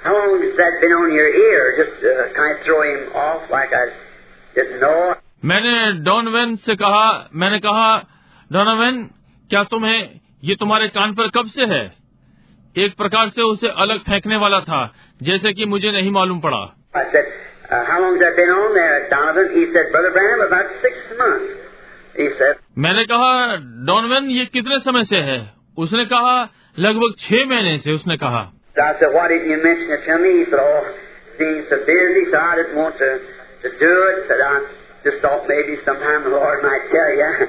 how long has that been on your ear? Just kind of throw him off like I didn't know. मैंने डॉनवेन से कहा, डॉनवेन, क्या तुम्हें ये तुम्हारे कान पर कब से है? एक प्रकार से उसे अलग फेंकने वाला था, जैसे कि मुझे नहीं मालूम पड़ा। I said, how long has that been on there, Donovan? He said, Brother Branham, about 6 months. He said. मैंने कहा, डॉनवेन, ये कितने समय से है? उसने कहा, लगभग 6 महीने से। उसने कहा। I said, why didn't you mention it to me? He said, oh, seems so busy, so I didn't want to do it. Said, I just thought maybe sometime the Lord might tell you.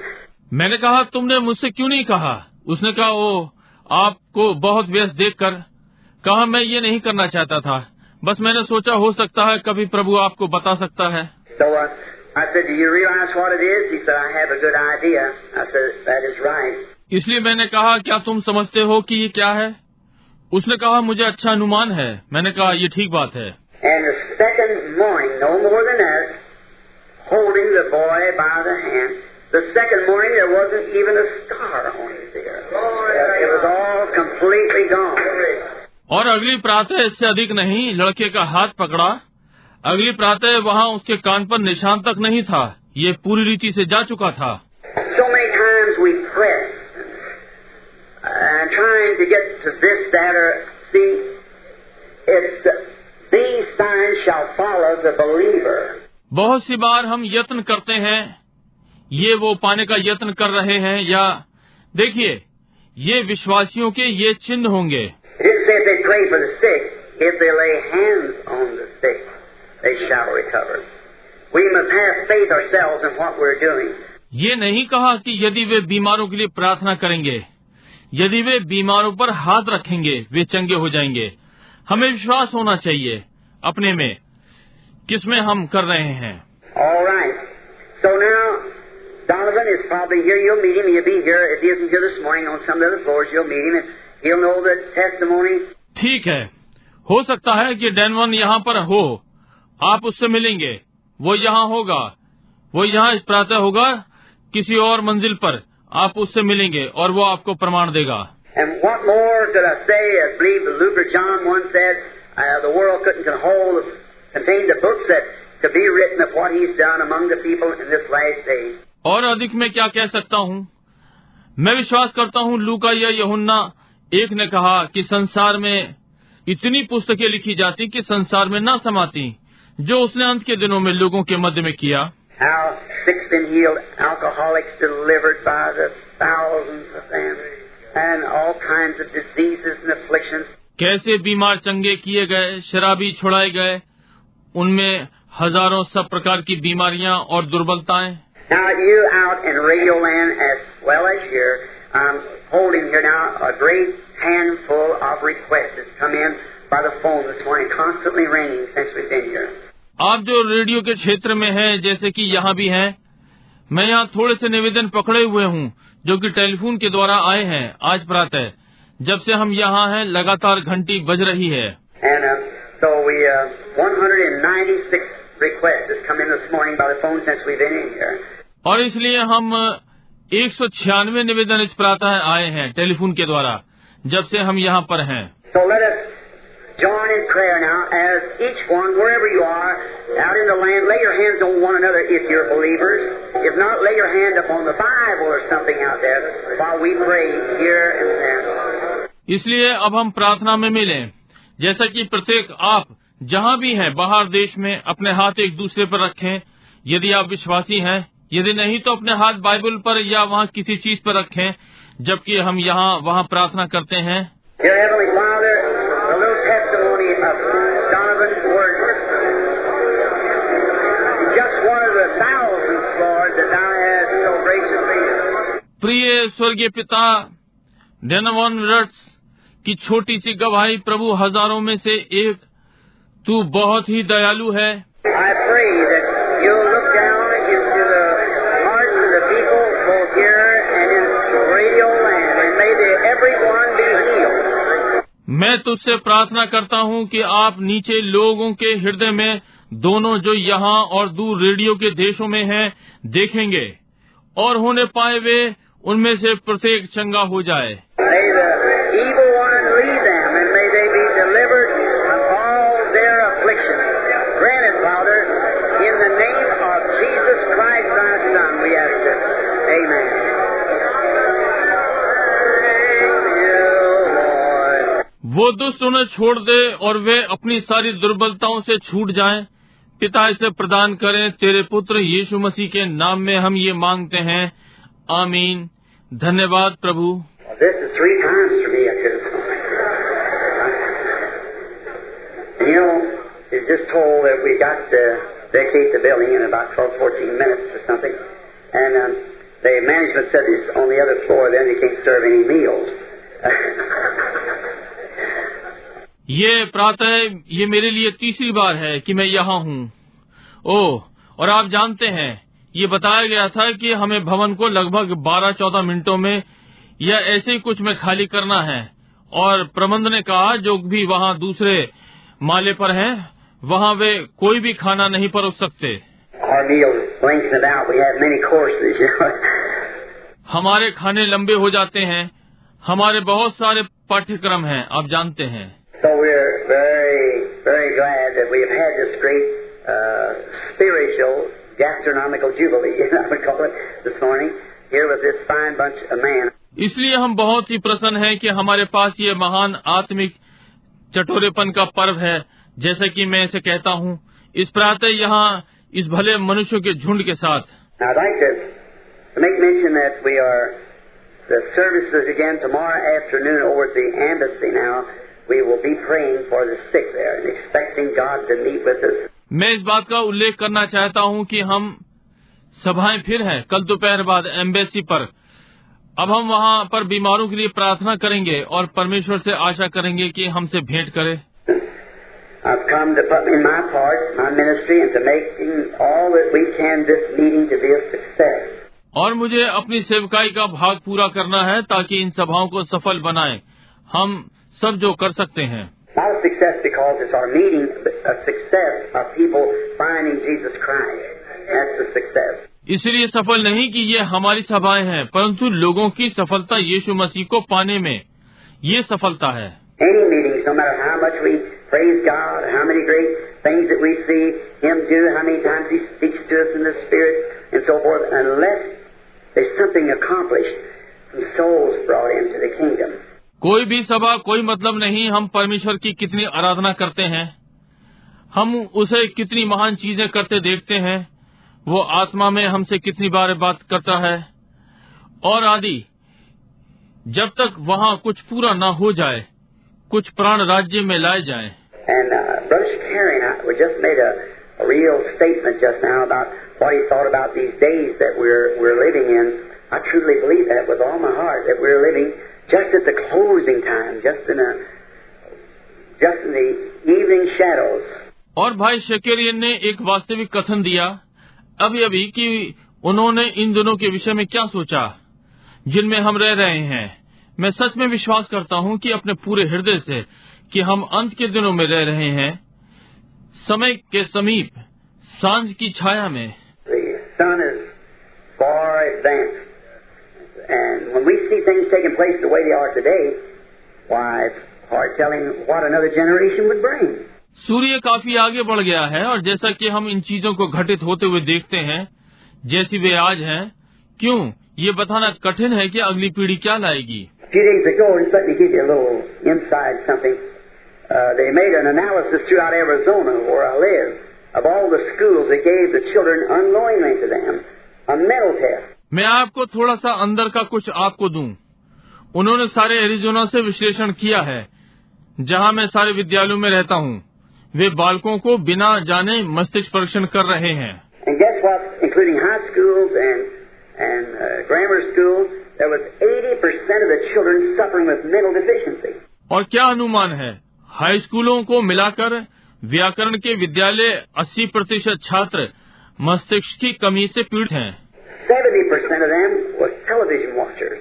मैंने कहा, तुमने मुझसे क्यों नहीं कहा? उसने कहा, ओ, आपको बहुत व्यस्त देखकर कहा, मैं ये नहीं करना चाहता था, बस मैंने सोचा हो सकता है कभी प्रभु आपको बता सकता है। So I said, do you realize what it is? He said, I have a good idea. I said, that is right. इसलिए मैंने कहा, क्या तुम समझते हो कि ये क्या है? उसने कहा, मुझे अच्छा अनुमान है। मैंने कहा, ये ठीक बात है। And the second morning, no more than that, holding the boy by the hand, the second morning there wasn't even a scar on his ear. It was all completely gone. और अगली प्रातः इससे अधिक नहीं, लड़के का हाथ पकड़ा, अगली प्रातः वहाँ उसके कान पर निशान तक नहीं था, ये पूरी रीति से जा चुका था। So many times we press and trying to get to this, that, or see, it's these signs shall follow the believer. बहुत सी बार हम यत्न करते हैं, ये वो पाने का यत्न कर रहे हैं, या देखिए, ये विश्वासियों के ये चिन्ह होंगे। It says they pray for the sick, if they lay hands on the sick, they shall recover. We must have faith ourselves in what we're doing. ये नहीं कहा कि यदि वे बीमारों के लिए प्रार्थना करेंगे, यदि वे बीमारों पर हाथ रखेंगे वे चंगे हो जाएंगे। हमें विश्वास होना चाहिए अपने में, किसमें हम कर रहे हैं। All right. So now, Donovan is probably here. You'll meet him. He'll be here. If he isn't here this morning on some of the floors, you'll meet him and he'll know the testimony. ठीक है, हो सकता है कि डैनवन यहाँ पर हो, आप उससे मिलेंगे, वो यहाँ होगा, वो यहाँ इस प्रातः होगा, किसी और मंजिल पर आप उससे मिलेंगे और वो आपको प्रमाण देगा। And what more could I say? I believe Luther John once said, the world couldn't contain the books that could be written of what he's done among the people in this last day. और अधिक मैं क्या कह सकता हूँ? मैं विश्वास करता हूँ लूका या यूहन्ना एक ने कहा कि संसार में इतनी पुस्तकें लिखी जाती कि संसार में न समाती, जो उसने अंत के दिनों में लोगों के मध्य में किया। How sick and healed, alcoholics delivered by the thousands of them, and all kinds of diseases and afflictions. कैसे बीमार चंगे किए गए, शराबी छुड़ाए गए, उनमें हजारों सब प्रकार की बीमारियां और दुर्बलताएं। Now you out in Radio Land as well as here, I'm holding here now a great handful of requests that's come in by the phone this morning, constantly ringing since we've been here. आप जो radio के क्षेत्र में हैं, जैसे कि यहाँ भी हैं, मैं यहाँ थोड़े से निवेदन पकड़े हुए हूँ जो कि टेलीफोन के द्वारा आए हैं आज प्रातः। जब से हम यहाँ हैं, लगातार घंटी बज रही है। And so we 196 requests has come in this morning by the phone since we've been in here. और इसलिए हम 196 निवेदन इस प्रातः आए हैं टेलीफोन के द्वारा जब से हम यहाँ पर हैं। So let us join in prayer now as each one, wherever you are, out in the land, lay your hands on one another if you're believers. If not, lay your hand upon the Bible or something out there while we pray here and there. इसलिए अब हम प्रार्थना में मिलें, जैसा कि प्रत्येक आप जहाँ भी हैं बाहर देश में अपने हाथ एक दूसरे पर रखें यदि आप विश्वासी हैं, यदि नहीं तो अपने हाथ बाइबल पर या वहाँ किसी चीज पर रखें जबकि हम यहाँ वहाँ प्रार्थना करते हैं। Dear Heavenly Father, a little testimony of Donovan's words. Just one of the thousands, Lord, that Thou hast so graciously. प्रिय स्वर्गीय पिता, डोनोवन विर्ट्ज की छोटी सी गवाही प्रभु हजारों में से एक, तू बहुत ही दयालु है। I pray that You'll look down into the hearts of the people both here and in radio land, and may everyone be healed. मैं तुझसे प्रार्थना करता हूँ कि आप नीचे लोगों के हृदय में दोनों जो यहाँ और दूर रेडियो के देशों में हैं देखेंगे और होने पाए वे उनमें से प्रत्येक चंगा हो जाए। May the evil one leave them, and may they be delivered of all their affliction. Grant it, Father, in the name of Jesus Christ, Thy Son, we ask it. Amen. वो दुष्ट उन्हें छोड़ दे और वे अपनी सारी दुर्बलताओं से छूट जाएं। पिता इसे प्रदान करें तेरे पुत्र यीशु मसीह के नाम में हम ये मांगते हैं, आमीन। धन्यवाद प्रभु। This is 3 times for me. I could have. You know, it's just told that we got to vacate the building in about 12-14 minutes or something, and the management said it's on the other floor. Then they can't serve any meals. ये प्रातः ये मेरे लिए तीसरी बार है कि मैं यहाँ हूँ। ओह, और आप जानते हैं ये बताया गया था कि हमें भवन को लगभग 12-14 मिनटों में या ऐसे ही कुछ में खाली करना है, और प्रबंध ने कहा जो भी वहाँ दूसरे माले पर हैं वहाँ वे कोई भी खाना नहीं परोस सकते। हमारे खाने लंबे हो जाते हैं, हमारे बहुत सारे पाठ्यक्रम हैं, आप जानते हैं। So we're very, very glad that we have had this great spiritual gastronomical jubilee, I would call it, this morning, here with this fine bunch of men. इसलिए हम बहुत ही प्रसन्न हैं कि हमारे पास ये महान आत्मिक चटोरेपन का पर्व है, जैसे कि मैं इसे कहता हूँ, इस प्रातः यहाँ इस भले मनुष्यों के झुंड के साथ। Now I'd like to make mention that we are the services again tomorrow afternoon over at the embassy now. We will be praying for the sick there and expecting God to meet with us. मैं इस बात का उल्लेख करना चाहता हूँ कि हम सभाएं फिर हैं कल दोपहर बाद एम्बेसी पर। अब हम वहाँ पर बीमारों के लिए प्रार्थना करेंगे और परमेश्वर से आशा करेंगे कि हमसे भेंट करे। I've come to put in my part, my ministry, and to making all that we can this meeting to be a success. और मुझे अपनी सेवकाई का भाग पूरा करना है ताकि इन सभाओं को सफल बनाएं हम सब जो कर सकते हैं। Not a success because it's our meeting, but a success of people finding Jesus Christ. That's the success. इसलिए सफल नहीं कि ये हमारी सभाएं हैं, परंतु लोगों की सफलता यीशु मसीह को पाने में ये सफलता है। Any meetings, no matter how much we praise God, how many great things that we see Him do, how many times He speaks to us in the Spirit, and so forth, unless there's something accomplished from souls brought into the kingdom. कोई भी सभा कोई मतलब नहीं हम परमेश्वर की कितनी आराधना करते हैं, हम उसे कितनी महान चीजें करते देखते हैं, वो आत्मा में हमसे कितनी बार बात करता है और आदि, जब तक वहाँ कुछ पूरा ना हो जाए, कुछ प्राण राज्य में लाए जाएं। And Brother Shakarian, we just made a real statement just now about what he thought about these days that we're living in. I truly believe that with all my heart, that we're living just at the closing time, just in the evening shadows. और भाई शकेरियन ने एक वास्तविक कथन दिया अभी कि उन्होंने इन दिनों के विषय में क्या सोचा जिनमें हम रह रहे हैं। मैं सच में विश्वास करता हूँ कि अपने पूरे हृदय से कि हम अंत के दिनों में रह रहे हैं, समय के समीप सांझ की छाया में। The sun is when we see things taking place the way they are today, why, it's hard telling what another generation would bring. सूर्य काफी आगे बढ़ गया है और जैसा कि हम इन चीजों को घटित होते हुए देखते हैं जैसी वे आज हैं, क्यों ये बताना कठिन है कि अगली पीढ़ी क्या लाएगी। A few days ago, just let me give you a little inside something. They made an analysis throughout Arizona, where I live, of all the schools that gave the children unknowingly to them a mental test. मैं आपको थोड़ा सा अंदर का कुछ आपको दूं। उन्होंने सारे एरिजोना से विश्लेषण किया है, जहां मैं सारे विद्यालयों में रहता हूं। वे बालकों को बिना जाने मस्तिष्क परीक्षण कर रहे हैं। And guess what? Including high schools and grammar schools, there was 80% of the children suffering with mental deficiency. और क्या अनुमान है? हाई स्कूलों को मिलाकर व्याकरण के विद्यालय 80% छात्र मस्तिष्क की कमी से पीड़ित हैं। 70% of them was television watchers.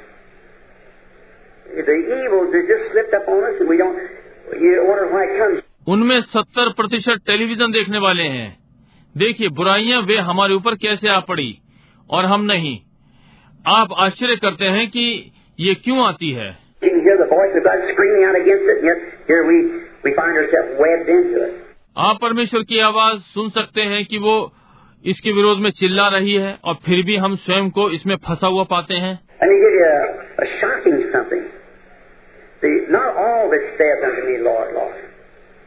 The evil that just slipped up on us, and we don't. You wonder why it comes. उनमें 70% टेलीविजन देखने वाले हैं। देखिए बुराइयां वे हमारे ऊपर कैसे आ पड़ी और हम नहीं। आप आश्चर्य करते हैं कि ये क्यों आती है। आप परमेश्वर की आवाज सुन सकते हैं कि वो इसके विरोध में चिल्ला रही है और फिर भी हम स्वयं को इसमें फंसा हुआ पाते हैं।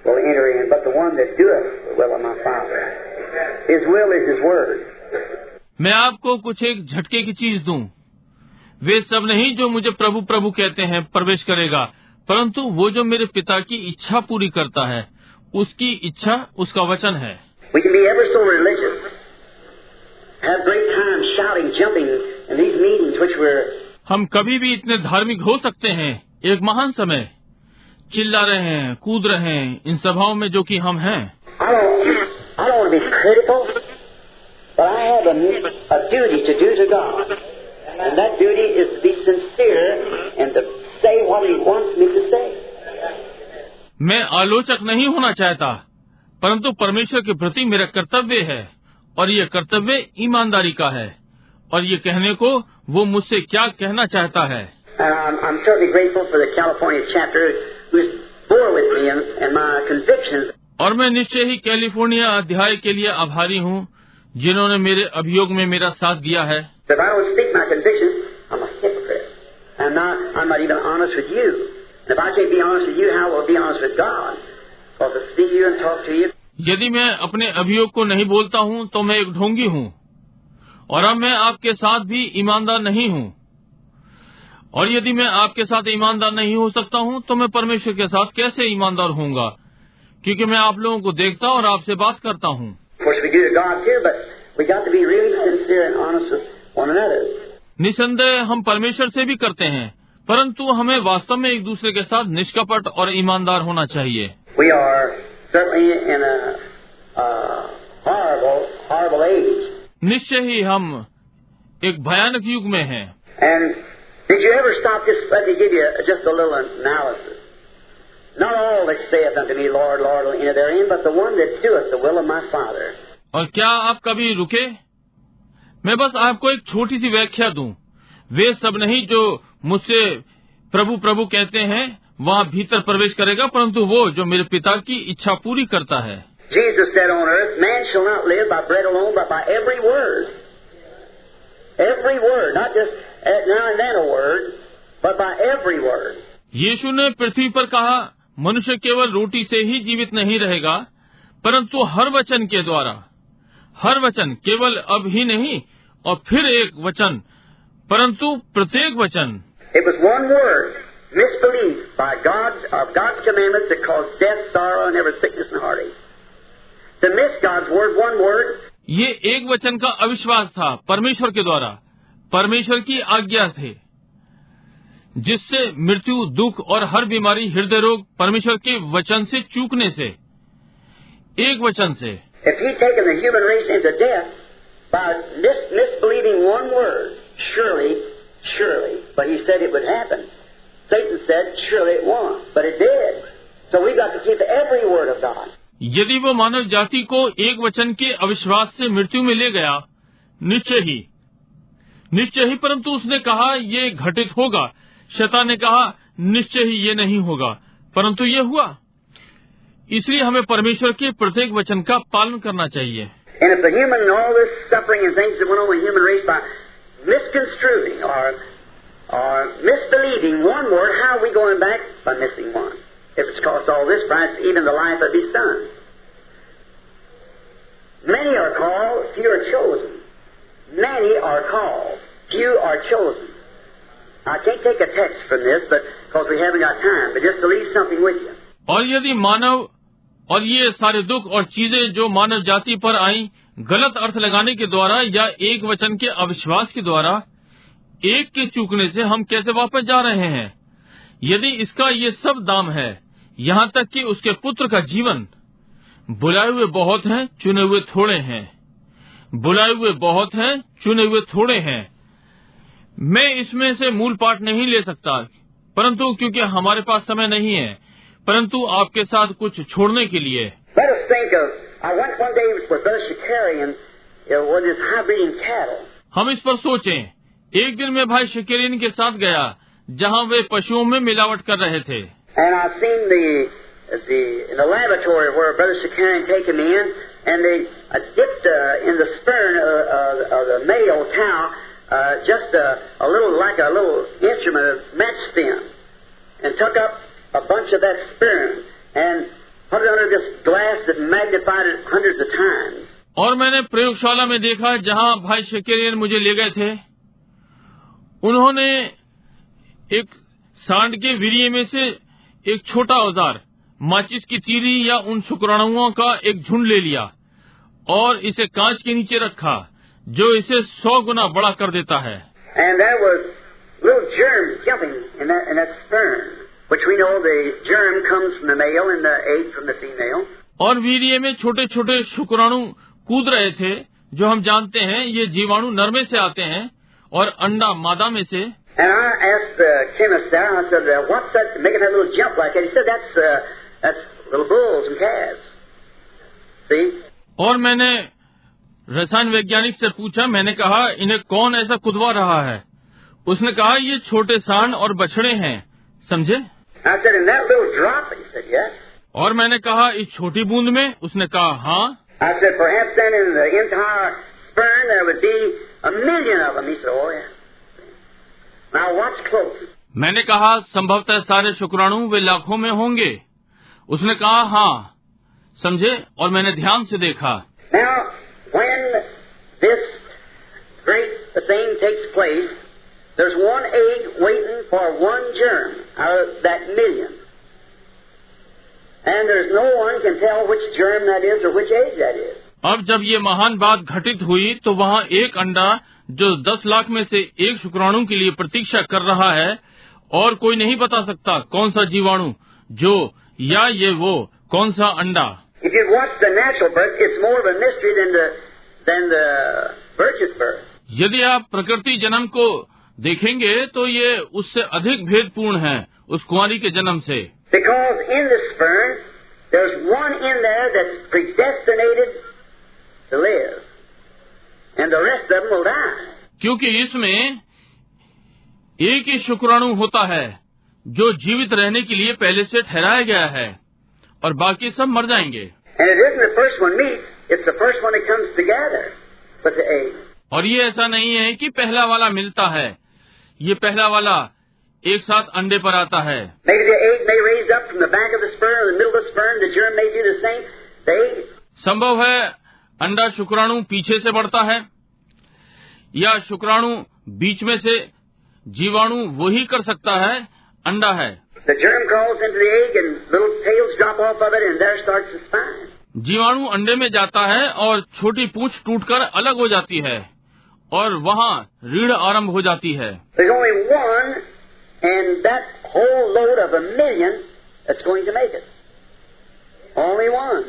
Will enter in, but the one that doeth the will of my Father. His will is His word. मैं आपको कुछ एक झटके की चीज दूं। वे सब नहीं जो मुझे प्रभु प्रभु कहते हैं प्रवेश करेगा, परंतु वो जो मेरे पिता की इच्छा पूरी करता है, उसकी इच्छा उसका वचन है। We can be ever so religious, have great time shouting, jumping in these meetings which we're. हम कभी भी इतने धार्मिक हो सकते हैं, एक महान समय चिल्ला रहे हैं, कूद रहे हैं इन सभाओं में जो कि हम हैं। I don't want to be critical, but I have a duty to do to God, and that duty is to be sincere and to say what He wants me to say. मैं आलोचक नहीं होना चाहता, परंतु परमेश्वर के प्रति मेरा कर्तव्य है और ये कर्तव्य ईमानदारी का है और ये कहने को वो मुझसे क्या कहना चाहता है। I'm certainly grateful for the California chapter who's bore with me and my convictions. और मैं निश्चय ही कैलिफोर्निया अध्याय के लिए आभारी हूँ जिन्होंने मेरे अभियोग में मेरा साथ दिया है। If I don't speak my convictions, I'm a hypocrite. I'm not even honest with you. And if I can't be honest with you, how will I be honest with God? Because to see you and talk to you. यदि मैं अपने अभियोग को नहीं बोलता हूँ तो मैं एक ढोंगी हूँ और अब मैं आपके साथ भी ईमानदार नहीं हूँ। और यदि मैं आपके साथ ईमानदार नहीं हो सकता हूँ तो मैं परमेश्वर के साथ कैसे ईमानदार होऊंगा, क्योंकि मैं आप लोगों को देखता और आपसे बात करता हूँ। निसंदेह हम परमेश्वर से भी करते हैं, परंतु हमें वास्तव में एक दूसरे के साथ निष्कपट और ईमानदार होना चाहिए। निश्चय ही हम एक भयानक युग में हैं। Did you ever stop just let me give you just a little analysis? Not all that saith unto me, Lord, Lord, will enter therein, but the one that doeth the will of my Father. और क्या आप कभी रुके? मैं बस आपको एक छोटी सी व्याख्या दूं। वे सब नहीं जो मुझसे प्रभु प्रभु कहते हैं वहाँ भीतर प्रवेश करेगा, परंतु वो जो मेरे पिता की इच्छा पूरी करता है। Jesus said on earth, man shall not live by bread alone, but by every word. Every word, not just now and then a word, but by every word. यीशु ने पृथ्वी पर कहा, मनुष्य केवल रोटी से ही जीवित नहीं रहेगा, परंतु हर वचन के द्वारा। हर वचन, केवल अब ही नहीं और फिर एक वचन, परंतु प्रत्येक वचन। It was one word, misbelief by God's commandments that caused death, sorrow, and every sickness and heartache. To miss God's word, one word. ये एक वचन का अविश्वास था परमेश्वर के द्वारा, परमेश्वर की आज्ञा थे, जिससे मृत्यु, दुख और हर बीमारी, हृदय रोग परमेश्वर के वचन से चूकने से, एक वचन से। If he'd taken the human race into death by misbelieving one word, surely, but he said it would happen. Satan said, surely it won't, but it did. So we got to keep every word of God. यदि वो मानव जाति को एक वचन के अविश्वास से मृत्यु में ले गया, निश्चय ही, निश्चय ही, परंतु उसने कहा ये घटित होगा। शैतान ने कहा निश्चय ही ये नहीं होगा, परंतु ये हुआ। इसलिए हमें परमेश्वर के प्रत्येक वचन का पालन करना चाहिए। And if the human and all this suffering and things that went on with the human race by misconstruing or misbelieving one word, how are we going back? By missing one. If it's cost all this price, even the life of His Son. Many are called, few are chosen. Many are called, few are chosen. I can't take a text from this, but because we haven't got time, but just to leave something with you. और यदि मानव और ये सारे दुख और चीजें जो मानव जाति पर आई गलत अर्थ लगाने के द्वारा या एक वचन के अविश्वास के द्वारा, एक के चूकने से हम कैसे वापस जा रहे हैं। यदि इसका ये सब दाम है, यहाँ तक कि उसके पुत्र का जीवन। बुलाए हुए बहुत हैं, चुने हुए थोड़े हैं। बुलाए हुए बहुत हैं, चुने हुए थोड़े हैं। मैं इसमें से मूल पाठ नहीं ले सकता, परंतु क्योंकि हमारे पास समय नहीं है, परंतु आपके साथ कुछ छोड़ने के लिए। Let us think of, I went one day with Brother Shakarian with his high-breeding cattle. हम इस पर सोचें। एक दिन मैं भाई शकेरियन के साथ गया, जहाँ वे पशुओं में मिलावट कर रहे थे। And I've seen in the laboratory where Brother Shakarian taken me in, and they dipped in the sperm of the male cow just a little, like a little instrument of match stem, and took up a bunch of that sperm and put it under this glass that magnified it hundreds of times. और मैंने प्रयोगशाला में देखा जहाँ भाई शकेरियन मुझे ले गए थे। उन्होंने एक सांड के वीर्य में से एक छोटा औजार, माचिस की तीली या उन शुक्राणुओं का एक झुंड ले लिया और इसे कांच के नीचे रखा, जो इसे 100 गुना बड़ा कर देता है। And there was little germs jumping in that sperm. Which we know the germ comes from the male and the egg from the female. और वीर्य में छोटे छोटे शुक्राणु कूद रहे थे, जो हम जानते हैं ये जीवाणु नर में से आते हैं और अंडा मादा में से। And I asked the chemist there, I said, what's that making that little jump like that? He said, that's little bulls and calves. See? और मैंने रसायन वैज्ञानिक से पूछा, मैंने कहा इन्हें कौन ऐसा कुदवा रहा है? उसने कहा ये छोटे सांड और बछड़े हैं, समझे? I said, in that little drop? He said, yes. और मैंने कहा इस छोटी बूंद में? उसने कहा हाँ। I said, perhaps then in the entire sperm there would be 1,000,000 of them. He said, oh yeah. Now watch close. मैंने कहा संभवतः सारे शुक्राणु वे लाखों में होंगे। उसने कहा हाँ, समझे? और मैंने ध्यान से देखा। Now when this great thing takes place, there's one egg waiting for one germ out of that 1,000,000. And there's no one can tell which germ that is or which egg that is. अब जब ये महान बात घटित हुई तो वहाँ एक अंडा जो 10 लाख में से एक शुक्राणु के लिए प्रतीक्षा कर रहा है, और कोई नहीं बता सकता कौन सा जीवाणु जो या ये वो कौन सा अंडा। If you watch the natural birth, it's more of a mystery than the virgin birth. यदि आप प्रकृति जन्म को देखेंगे तो ये उससे अधिक भेदपूर्ण है उस कुंवारी के जन्म से। Because in the sperm, there's one in there that's predestinated to live, and the rest of them will die. क्योंकि इसमें एक ही शुक्राणु होता है जो जीवित रहने के लिए पहले से ठहराया गया है, और बाकी सब मर जाएंगे। And it isn't the first one meets; it's the first one that comes together with the egg. और ये ऐसा नहीं है कि पहला वाला मिलता है, ये पहला वाला एक साथ अंडे पर आता है। Maybe the egg may raise up from the back of the sperm or the middle of the sperm. The germ may do the same. The egg. संभव है अंडा शुक्राणु पीछे से बढ़ता है, या शुक्राणु बीच में से जीवाणु वही कर सकता है, अंडा है। The germ crawls into the egg and little tails drop off of it, and there starts the spine. जीवाणु अंडे में जाता है और छोटी पूंछ टूटकर अलग हो जाती है, और वहाँ रीढ़ आरंभ हो जाती है। There's only one, and that whole load of 1,000,000 that's going to make it. Only one,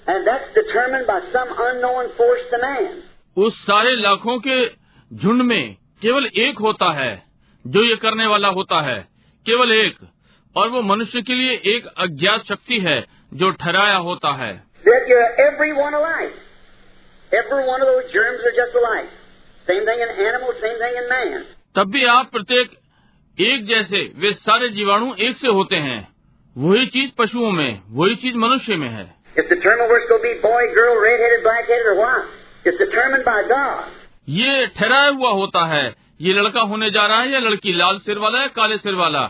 and that's determined by some unknown force to man. उस सारे लाखों के झुंड में केवल एक होता है जो ये करने वाला होता है, केवल एक, और वो मनुष्य के लिए एक अज्ञात शक्ति है जो ठहराया होता है। That you're every one alike. Every one of those germs are just alike. Same thing in animals, same thing in man. तब भी आप प्रत्येक एक जैसे, वे सारे जीवाणु एक से होते हैं। वही चीज पशुओं में, वही चीज मनुष्य में है। It's determined whether it's going to be boy, girl, red-headed, black-headed, or what. It's determined by God. ये ठहराया हुआ होता है, ये लड़का होने जा रहा है या लड़की, लाल सिर वाला या काले सिर वाला,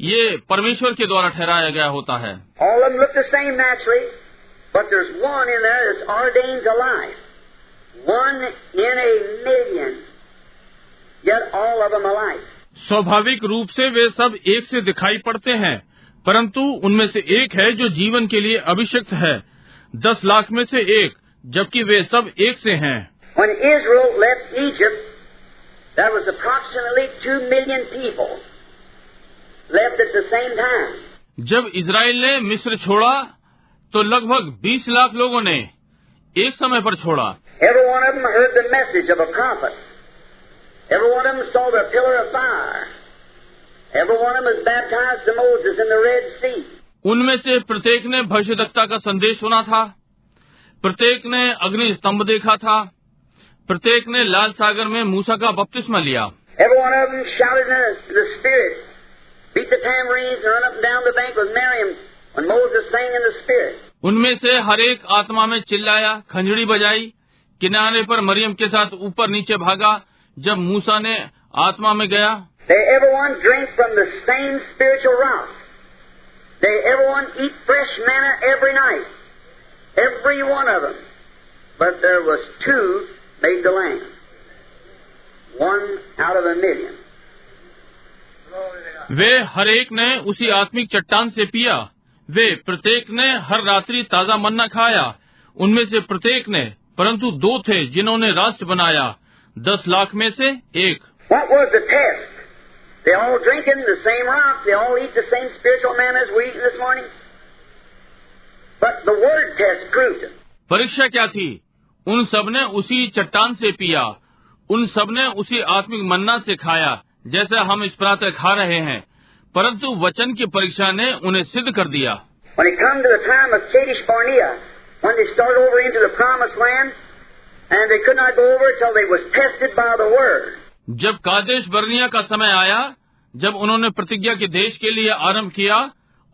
ये परमेश्वर के द्वारा ठहराया गया होता है। All of them look the same naturally, but there's one in there that's ordained to life. 1 in a million, yet all of them alike. स्वाभाविक रूप से वे सब एक से दिखाई पड़ते हैं, परंतु उनमें से एक है जो जीवन के लिए अभिषिक्त है, 10 लाख में से एक, जबकि वे सब एक से हैं। When Israel left Egypt, there was approximately 2 million people left at the same time. जब इजराइल ने मिस्र छोड़ा तो लगभग 20 लाख लोगों ने एक समय पर छोड़ा। Every one of them heard the message of a prophet. Every one of them saw the pillar of fire. Every one of them was baptized to Moses in the Red Sea. उनमें से प्रत्येक ने भविष्यद्वक्ता का संदेश सुना था, प्रत्येक ने अग्नि स्तंभ देखा था, प्रत्येक ने लाल सागर में मूसा का बपतिस्मा लिया। Every one of them shouted in the Spirit, beat the tambourines and run up and down the bank with Miriam when Moses sang in the Spirit. उनमें से हर एक आत्मा में चिल्लाया, खंजड़ी बजाई, किनारे पर मरियम के साथ ऊपर नीचे भागा जब मूसा ने आत्मा में गया। They everyone drink from the same spiritual rock. They everyone eat fresh manna every night. Every one of them. But there was 2 made the land. 1 out of a million. वे हर एक ने उसी आत्मिक चट्टान से पिया, वे प्रत्येक ने हर रात्रि ताजा मन्ना खाया, उनमें से प्रत्येक ने, परंतु 2 थे जिन्होंने राष्ट्र बनाया, 10 लाख में से एक। What was the test? They all drinking the same rock. They all eat the same spiritual manna as we eat this morning. But the word test proved it. परीक्षा क्या थी? उन सब ने उसी चट्टान से पिया, उन सब ने उसी आत्मिक मन्ना से खाया, जैसे हम इस प्रातः खा रहे हैं, परंतु वचन की परीक्षा ने उन्हें सिद्ध कर दिया। When it come to the time of Kadesh Barnea, when they started over into the promised land, and they could not go over till they was tested by the word. जब कादेश बर्निया का समय आया, जब उन्होंने प्रतिज्ञा के देश के लिए आरंभ किया,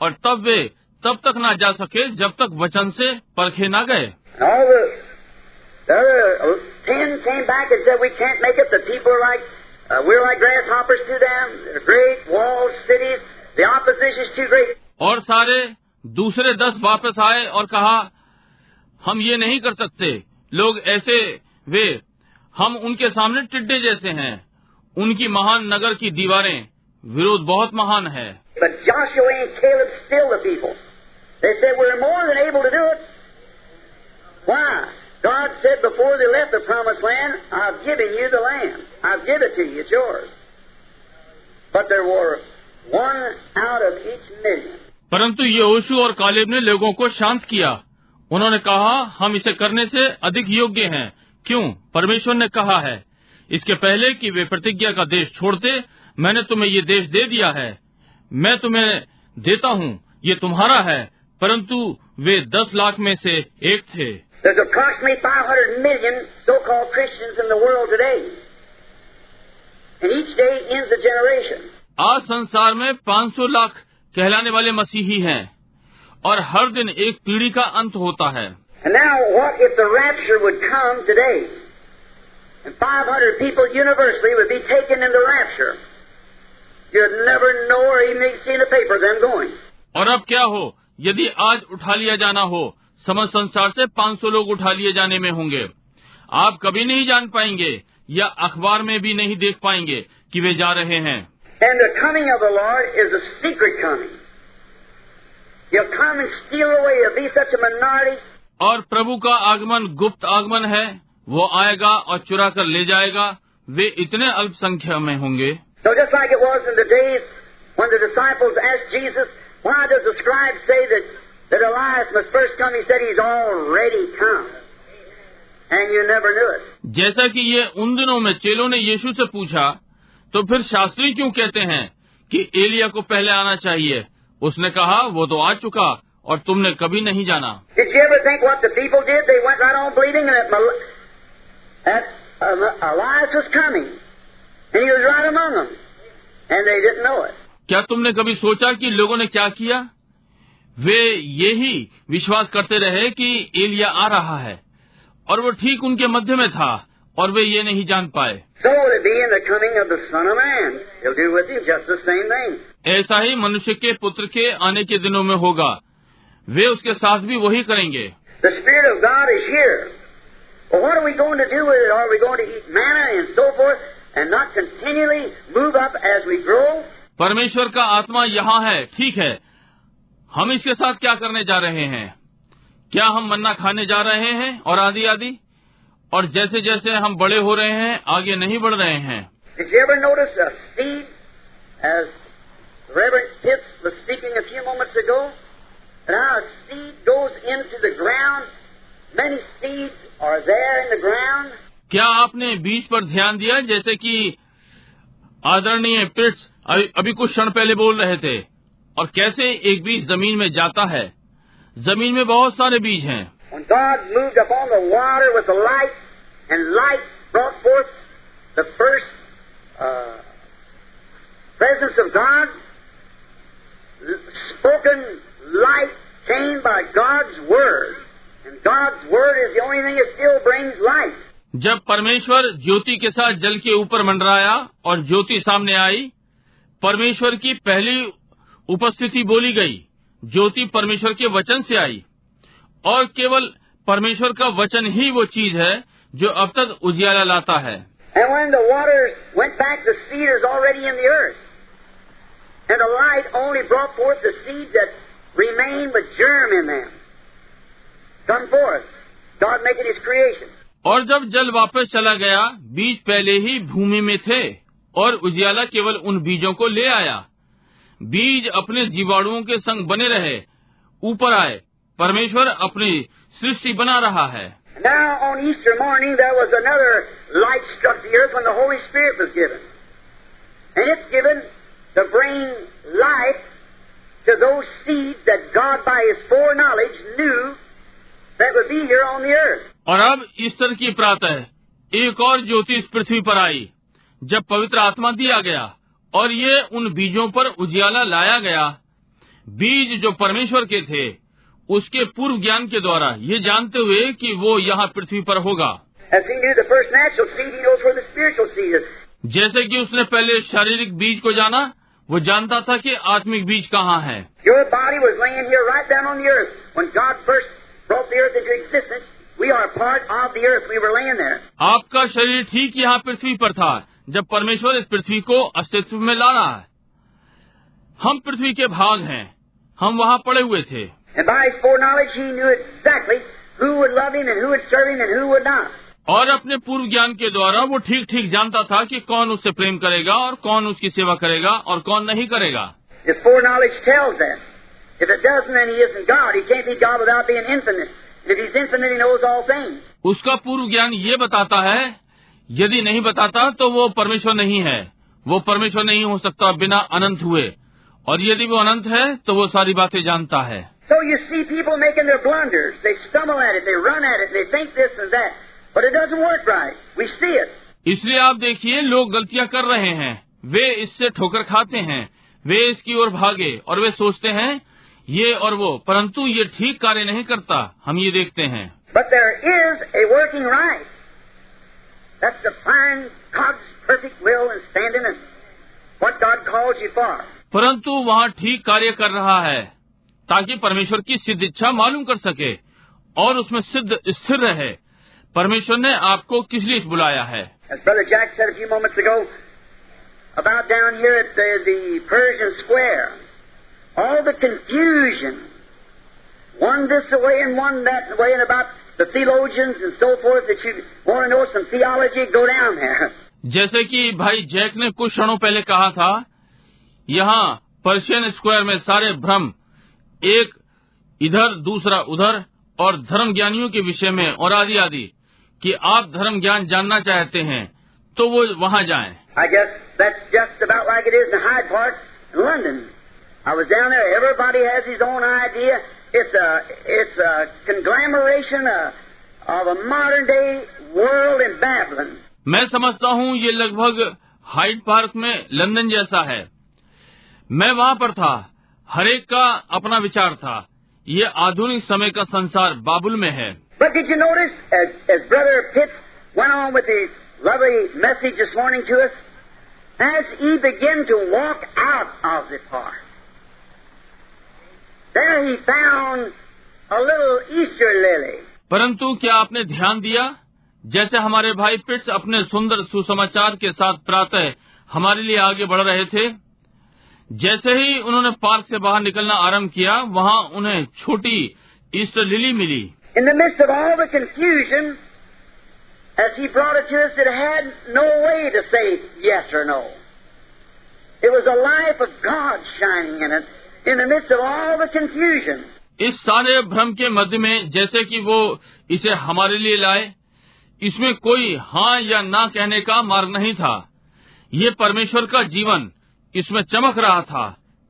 और तब वे तब तक न जा सके जब तक वचन से परखे न गए। All the other 10 came back and said, "We can't make it. The people are like we're like grasshoppers to them. They're great walls, cities. The opposition is too great." और सारे दूसरे 10 वापस आए और कहा, हम ये नहीं कर सकते, लोग ऐसे, वे, हम उनके सामने टिड्डे जैसे हैं, उनकी महान नगर की दीवारें, विरोध बहुत महान है। But Joshua and Caleb still the people. They said, "We're more than able to do it." Why? God said before they left the promised land, "I've given you the land. I've given it to you. It's yours." But there were 1 out of each million. परंतु यहोशू और Caleb ने लोगों को शांत किया। उन्होंने कहा, हम इसे करने से अधिक योग्य हैं। क्यों? परमेश्वर ने कहा है, इसके पहले कि वे प्रतिज्ञा का देश छोड़ते, मैंने तुम्हें ये देश दे दिया है, मैं तुम्हें देता हूँ, ये तुम्हारा है। परंतु वे 10 लाख में से एक थे। There's approximately 500 million so-called Christians in the world today. And each day ends a generation. आज संसार में 500 लाख कहलाने वाले मसीही हैं, और हर दिन एक पीढ़ी का अंत होता है। And now, what if the rapture would come today, and 500 people universally would be taken in the rapture? You'd never know or even see in the paper them going. और अब क्या हो यदि आज उठा लिया जाना हो, समस्त संसार से 500 लोग उठा लिए जाने में होंगे, आप कभी नहीं जान पाएंगे या अखबार में भी नहीं देख पाएंगे कि वे जा रहे हैं। And the coming of the Lord is a secret coming. He'll come and steal away. He'll be such a minority. और प्रभु का आगमन गुप्त आगमन है, वो आएगा और चुरा कर ले जाएगा, वे इतने अल्पसंख्या में होंगे। So just like it was in the days when the disciples asked Jesus, "Why does the scribe say that Elias must first come?" He said, "He's already come." And you never knew it. जैसा कि ये उन दिनों में चेलों ने यीशु से पूछा, तो फिर शास्त्री क्यों कहते हैं कि एलिया को पहले आना चाहिए? उसने कहा, वो तो आ चुका और तुमने कभी नहीं जाना। Did you ever think what the people did? They went right on believing that Elias was coming, and he was right among them, and they didn't know it. क्या तुमने कभी सोचा कि लोगों ने क्या किया? वे यही विश्वास करते रहे कि एलिया आ रहा है, और वो ठीक उनके मध्य में था, और वे ये नहीं जान पाए। So will it be in the coming of the Son of Man. He'll do with him just the same thing. ऐसा ही मनुष्य के पुत्र के आने के दिनों में होगा, वे उसके साथ भी वही करेंगे। The Spirit of God is here. Well, what are we going to do with it? Are we going to eat manna and so forth, and not continually move up as we grow? परमेश्वर का आत्मा यहाँ है, ठीक है, हम इसके साथ क्या करने जा रहे हैं? क्या हम मन्ना खाने जा रहे हैं और आदि आदि, और जैसे जैसे हम बड़े हो रहे हैं आगे नहीं बढ़ रहे हैं? Did you ever notice a seed, as Reverend Pitts was speaking a few moments ago, and how a seed goes into the ground? Many seeds are there in the ground. क्या आपने बीज पर ध्यान दिया, जैसे कि आदरणीय पिट्स अभी कुछ क्षण पहले बोल रहे थे, और कैसे एक बीज जमीन में जाता है? जमीन में बहुत सारे बीज हैं। When God moved upon the water with the light, and light brought forth the first presence of God, spoken light came by God's word, and God's word is the only thing that still brings light. जब परमेश्वर ज्योति के साथ जल के ऊपर मंडराया और ज्योति सामने आई, परमेश्वर की पहली उपस्थिति बोली गई। ज्योति परमेश्वर के वचन से आई, और केवल परमेश्वर का वचन ही वो चीज है जो अब तक उजियाला लाता है। And when the waters went back, the seed is already in the earth, and the light only brought forth the seeds that remained with germ in them. Come forth, God making His creation. और जब जल वापस चला गया, बीज पहले ही भूमि में थे, और उजियाला केवल उन बीजों को ले आया। बीज अपने जीवाणुओं के संग बने रहे, ऊपर आए। परमेश्वर अपनी सृष्टि बना रहा है। Now on Easter morning there was another light struck the earth when the Holy Spirit was given, and it's given to bring life to those seeds that God by His foreknowledge knew that would be here on the earth. और अब Easter की प्रातः एक और ज्योति इस पृथ्वी पर आई, जब पवित्र आत्मा दिया गया, और ये उन बीजों पर उजियाला लाया गया। बीज जो परमेश्वर के थे, उसके पूर्व ज्ञान के द्वारा ये जानते हुए कि वो यहाँ पृथ्वी पर होगा। जैसे कि उसने पहले शारीरिक बीज को जाना, वो जानता था कि आत्मिक बीज कहाँ है। Your body was laying here right down on the earth. When God first brought the earth into existence, we are part of the earth. We were laying there. आपका शरीर ठीक यहाँ पृथ्वी पर था, जब परमेश्वर इस पृथ्वी को अस्तित्व में ला रहा है। हम पृथ्वी के भाग हैं, हम वहाँ पड़े हुए थे। And by His foreknowledge, He knew exactly who would love Him and who would serve Him and who would not. और अपने पूर्व ज्ञान के द्वारा वो ठीक ठीक जानता था कि कौन उससे प्रेम करेगा और कौन उसकी सेवा करेगा और कौन नहीं करेगा। His foreknowledge tells that. If it doesn't, then He isn't God. He can't be God without being infinite. If He's infinite, He knows all things. उसका पूर्व ज्ञान ये बताता है, यदि नहीं बताता तो वो परमेश्वर नहीं है। वो परमेश्वर नहीं हो सकता बिना अनंत हुए, और यदि वो अनंत है तो वो सारी बातें जानता है। So you see people making their blunders. They stumble at it, they run at it, they think this and that, but it doesn't work right. We see it. इसलिए आप देखिए, लोग गलतियां कर रहे हैं, वे इससे ठोकर खाते हैं, वे इसकी ओर भागे, और वे सोचते हैं ये और वो, परंतु ये ठीक कार्य नहीं करता। हम ये देखते हैं। But there is a working right. That's to find God's perfect will and stand in it. What God calls you for. परंतु वहाँ ठीक कार्य कर रहा है, ताकि परमेश्वर की सिद्ध इच्छा मालूम कर सके और उसमें सिद्ध स्थिर रहे। परमेश्वर ने आपको किस लिए बुलाया है? As Brother Jack said a few moments ago, about down here at the Persian Square, all the confusion, one this way and one that way, and about the theologians and so forth, that you want to know some theology, go down there. जैसे कि भाई Jack ने कुछ क्षणों पहले कहा था, यहाँ पर्शियन स्क्वायर में सारे भ्रम, एक इधर दूसरा उधर, और धर्म ज्ञानियों के विषय में और आदि आदि, कि आप धर्म ज्ञान जानना चाहते हैं तो वो वहाँ जाएं। I guess that's just about like it is in Hyde Park, London. I was down there. Everybody has his own idea. It's a conglomeration of a modern day world in Babylon. मैं समझता हूँ ये लगभग Hyde Park में London जैसा है। मैं वहाँ पर था। हरेक का अपना विचार था। ये आधुनिक समय का संसार बाबुल में है। But did you notice, as Brother Pitts went on with his lovely message this morning to us, as he began to walk out of the park, there he found a little Easter lily. परंतु क्या आपने ध्यान दिया, जैसे हमारे भाई पिट्स अपने सुंदर सुसमाचार के साथ प्रातः हमारे लिए आगे बढ़ रहे थे, जैसे ही उन्होंने पार्क से बाहर निकलना आरंभ किया, वहाँ उन्हें छोटी ईस्टर लिली मिली। In the midst of all the confusion, as he brought it to us, it had no way to say yes or no. It was a life of God shining in it, in the midst of all the confusion. इस सारे भ्रम के मध्य में जैसे कि वो इसे हमारे लिए लाए, इसमें कोई हाँ या ना कहने का मार्ग नहीं था। ये परमेश्वर का जीवन इसमें चमक रहा था,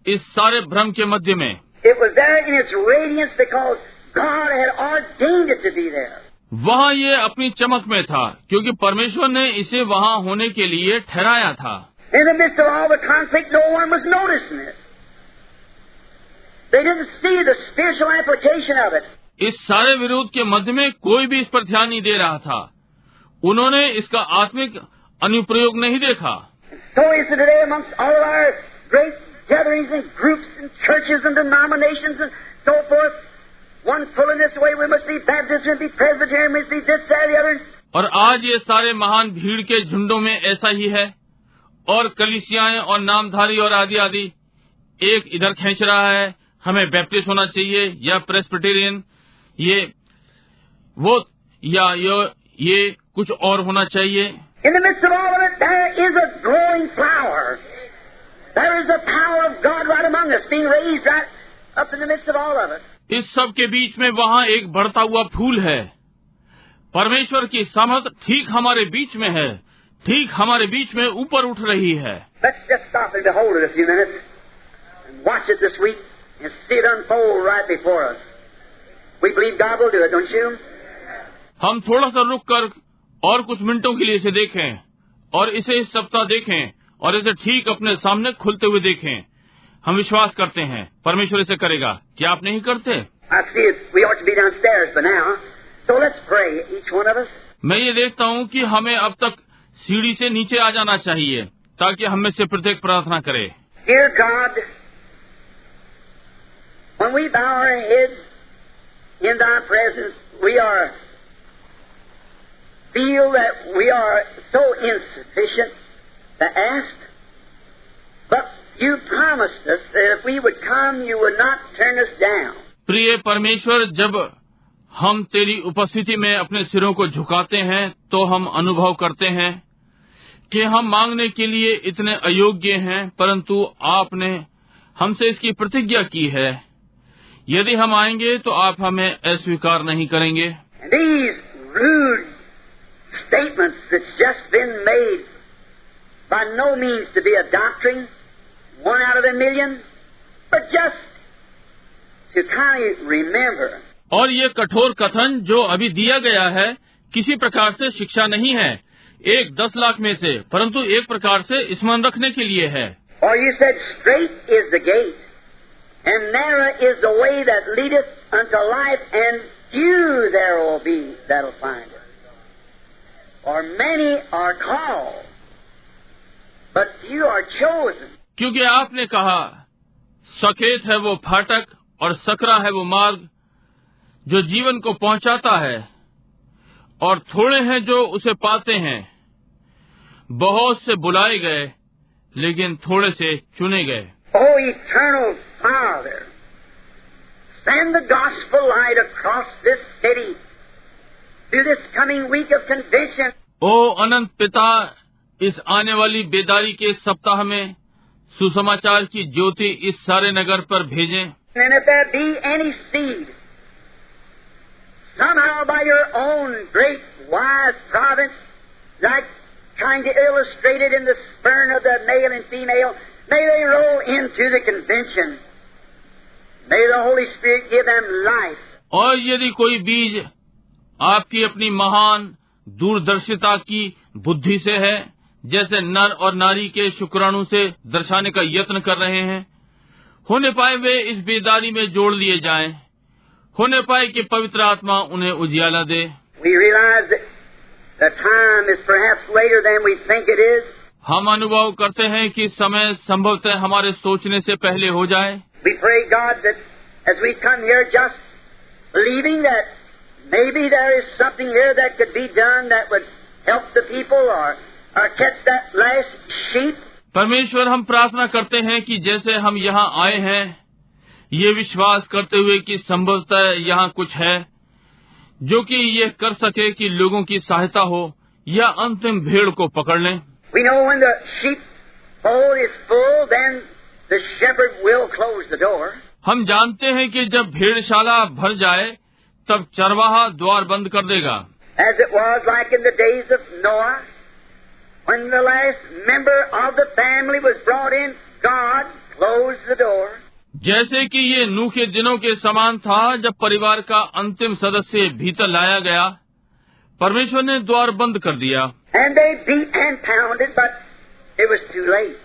इस सारे भ्रम के मध्य में। It was there in its radiance because God had ordained it to be there. वहाँ ये अपनी चमक में था, क्योंकि परमेश्वर ने इसे वहाँ होने के लिए ठहराया था। In the midst of all the conflict, no one was noticing it. They didn't see the spiritual application of it. इस सारे विरोध के मध्य में कोई भी इस पर ध्यान नहीं दे रहा था। उन्होंने इसका आत्मिक अनुप्रयोग नहीं देखा। So is it today amongst all of our great gatherings and groups and churches and denominations and so forth. One pulling this way, we must be Baptist, we must be Presbyterian, we must be this, that, the other. और आज ये सारे महान भीड़ के झुंडों में ऐसा ही है, और कलीसियाएं और नामधारी और आदि आदि एक इधर खींच रहा है, हमें बैप्टिस्ट होना चाहिए या प्रेस्बिटेरियन, ये वो या ये कुछ और होना चाहिए। In the midst of all of it, there is a growing flower. There is the power of God right among us, being raised right up in the midst of all of it. इस सब के बीच में वहाँ एक बढ़ता हुआ फूल है। परमेश्वर की सामर्थ ठीक हमारे बीच में है, ठीक हमारे बीच में ऊपर उठ रही है। Let's just stop and behold it a few minutes and watch it this week and see it unfold right before us. We believe God will do it, don't you? हम थोड़ा सा रुक कर और कुछ मिनटों के लिए इसे देखें और इसे इस सप्ताह देखें और इसे ठीक अपने सामने खुलते हुए देखें। हम विश्वास करते हैं परमेश्वर इसे करेगा। क्या आप नहीं करते? I see it. We ought to be downstairs by now. So let's pray, each one of us. मैं ये देखता हूँ कि हमें अब तक सीढ़ी से नीचे आ जाना चाहिए ताकि हम में से प्रत्येक प्रार्थना करे। Dear God, when we bow our heads in Thy presence, we feel that we are so insufficient to ask, but You promised us that if we would come, you would not turn us down. प्रिय परमेश्वर, जब हम तेरी उपस्थिति में अपने सिरों को झुकाते हैं तो हम अनुभव करते हैं कि हम मांगने के लिए इतने अयोग्य हैं, परंतु आपने हमसे इसकी प्रतिज्ञा की है, यदि हम आएंगे तो आप हमें अस्वीकार नहीं करेंगे। These rude statements that's just been made by no means to be a doctrine, one out of a million, but just to kind of remember. और ये कठोर कथन जो अभी दिया गया है किसी प्रकार से शिक्षा नहीं है, एक 10 लाख में से, परंतु एक प्रकार से स्मरण रखने के लिए है। Or you said, straight is the gate, and narrow is the way that leadeth unto life, and few there will be that'll find it. Or many are called, but few are chosen. क्योंकि आपने कहा, सकेत है वो फाटक और सकरा है वो मार्ग जो जीवन को पहुंचाता है, और थोड़े हैं जो उसे पाते हैं। बहुत से बुलाए गए लेकिन थोड़े से चुने गए। Oh, eternal Father, send the gospel light across this city through this coming week of convention. ओ अनंत पिता, इस आने वाली बेदारी के सप्ताह में सुसमाचार की ज्योति इस सारे नगर पर भेजें। And if there be any seed, somehow by your own great wise providence, like trying to illustrate it in the sperm of the male and female, may they roll into the convention. May the Holy Spirit give them life. और यदि कोई बीज आपकी अपनी महान दूरदर्शिता की बुद्धि से है, जैसे नर और नारी के शुक्राणु से दर्शाने का यत्न कर रहे हैं। होने पाए वे इस बेदारी में जोड़ लिए जाएं, होने पाए कि पवित्र आत्मा उन्हें उजियाला दे। We realize that the time is perhaps later than we think it is. हम अनुभव करते हैं कि समय संभवतः हमारे सोचने से पहले हो जाए। We pray God that as we come here just believing that maybe there is something here that could be done that would help the people or catch that last sheep. परमेश्वर, हम प्रार्थना करते हैं कि जैसे हम यहाँ आए हैं, ये विश्वास करते हुए कि संभवतः यहाँ कुछ है जो कि ये कर सके कि लोगों की सहायता हो या अंतिम भेड़ को पकड़ लें। We know when the sheepfold is full, then the shepherd will close the door. हम जानते हैं कि जब भेड़शाला भर जाए तब चरवाहा द्वार बंद कर देगा। As it was like in the days of Noah, when the last member of the family was brought in, God closed the door. जैसे कि ये नूह के दिनों के समान था, जब परिवार का अंतिम सदस्य भीतर लाया गया, परमेश्वर ने द्वार बंद कर दिया। And they beat and pounded, but it was too late.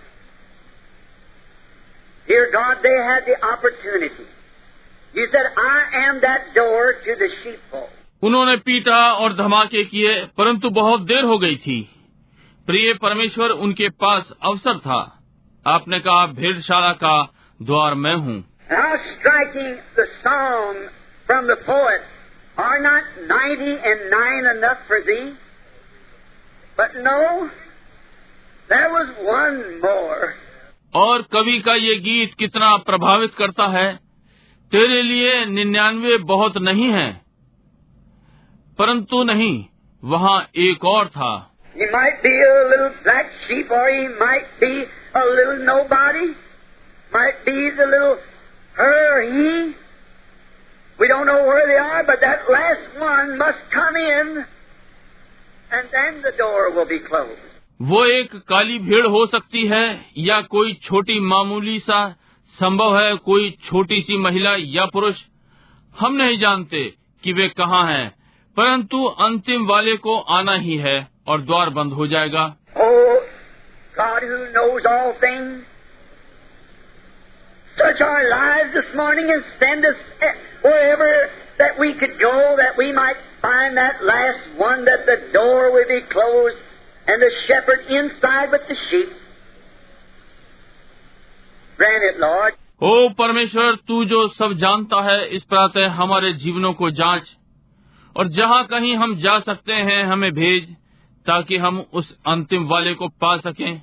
Dear God, they had the opportunity. You said, I am that door to the sheepfold. उन्होंने पीटा और धमाके किए, परंतु बहुत देर हो गई थी। प्रिय परमेश्वर, उनके पास अवसर था। आपने कहा, भेड़शाला का द्वार मैं हूँ। How striking the song from the poet, are not 99 enough for thee? But no, there was one more. और कवि का ये गीत कितना प्रभावित करता है। तेरे लिए 99 बहुत नहीं है, परंतु नहीं, वहाँ एक और था। He might be a little black sheep, or he might be a little nobody. Might be the little her or he. We don't know where they are, but that last one must come in, and then the door will be closed. वो एक काली भेड़ हो सकती है, या कोई छोटी मामूली सा, संभव है कोई छोटी सी महिला या पुरुष। हम नहीं जानते कि वे कहाँ हैं, परंतु अंतिम वाले को आना ही है और द्वार बंद हो जाएगा। Oh, God who knows all things, search our lives this morning and send us wherever that we could go, that we might find that last one, that the door will be closed and the shepherd inside with the sheep. Grant it, Lord. ओ परमेश्वर, तू जो सब जानता है, इस प्रातः हमारे जीवनों को जांच, और जहाँ कहीं हम जा सकते हैं हमें भेज, ताकि हम उस अंतिम वाले को पा सकें।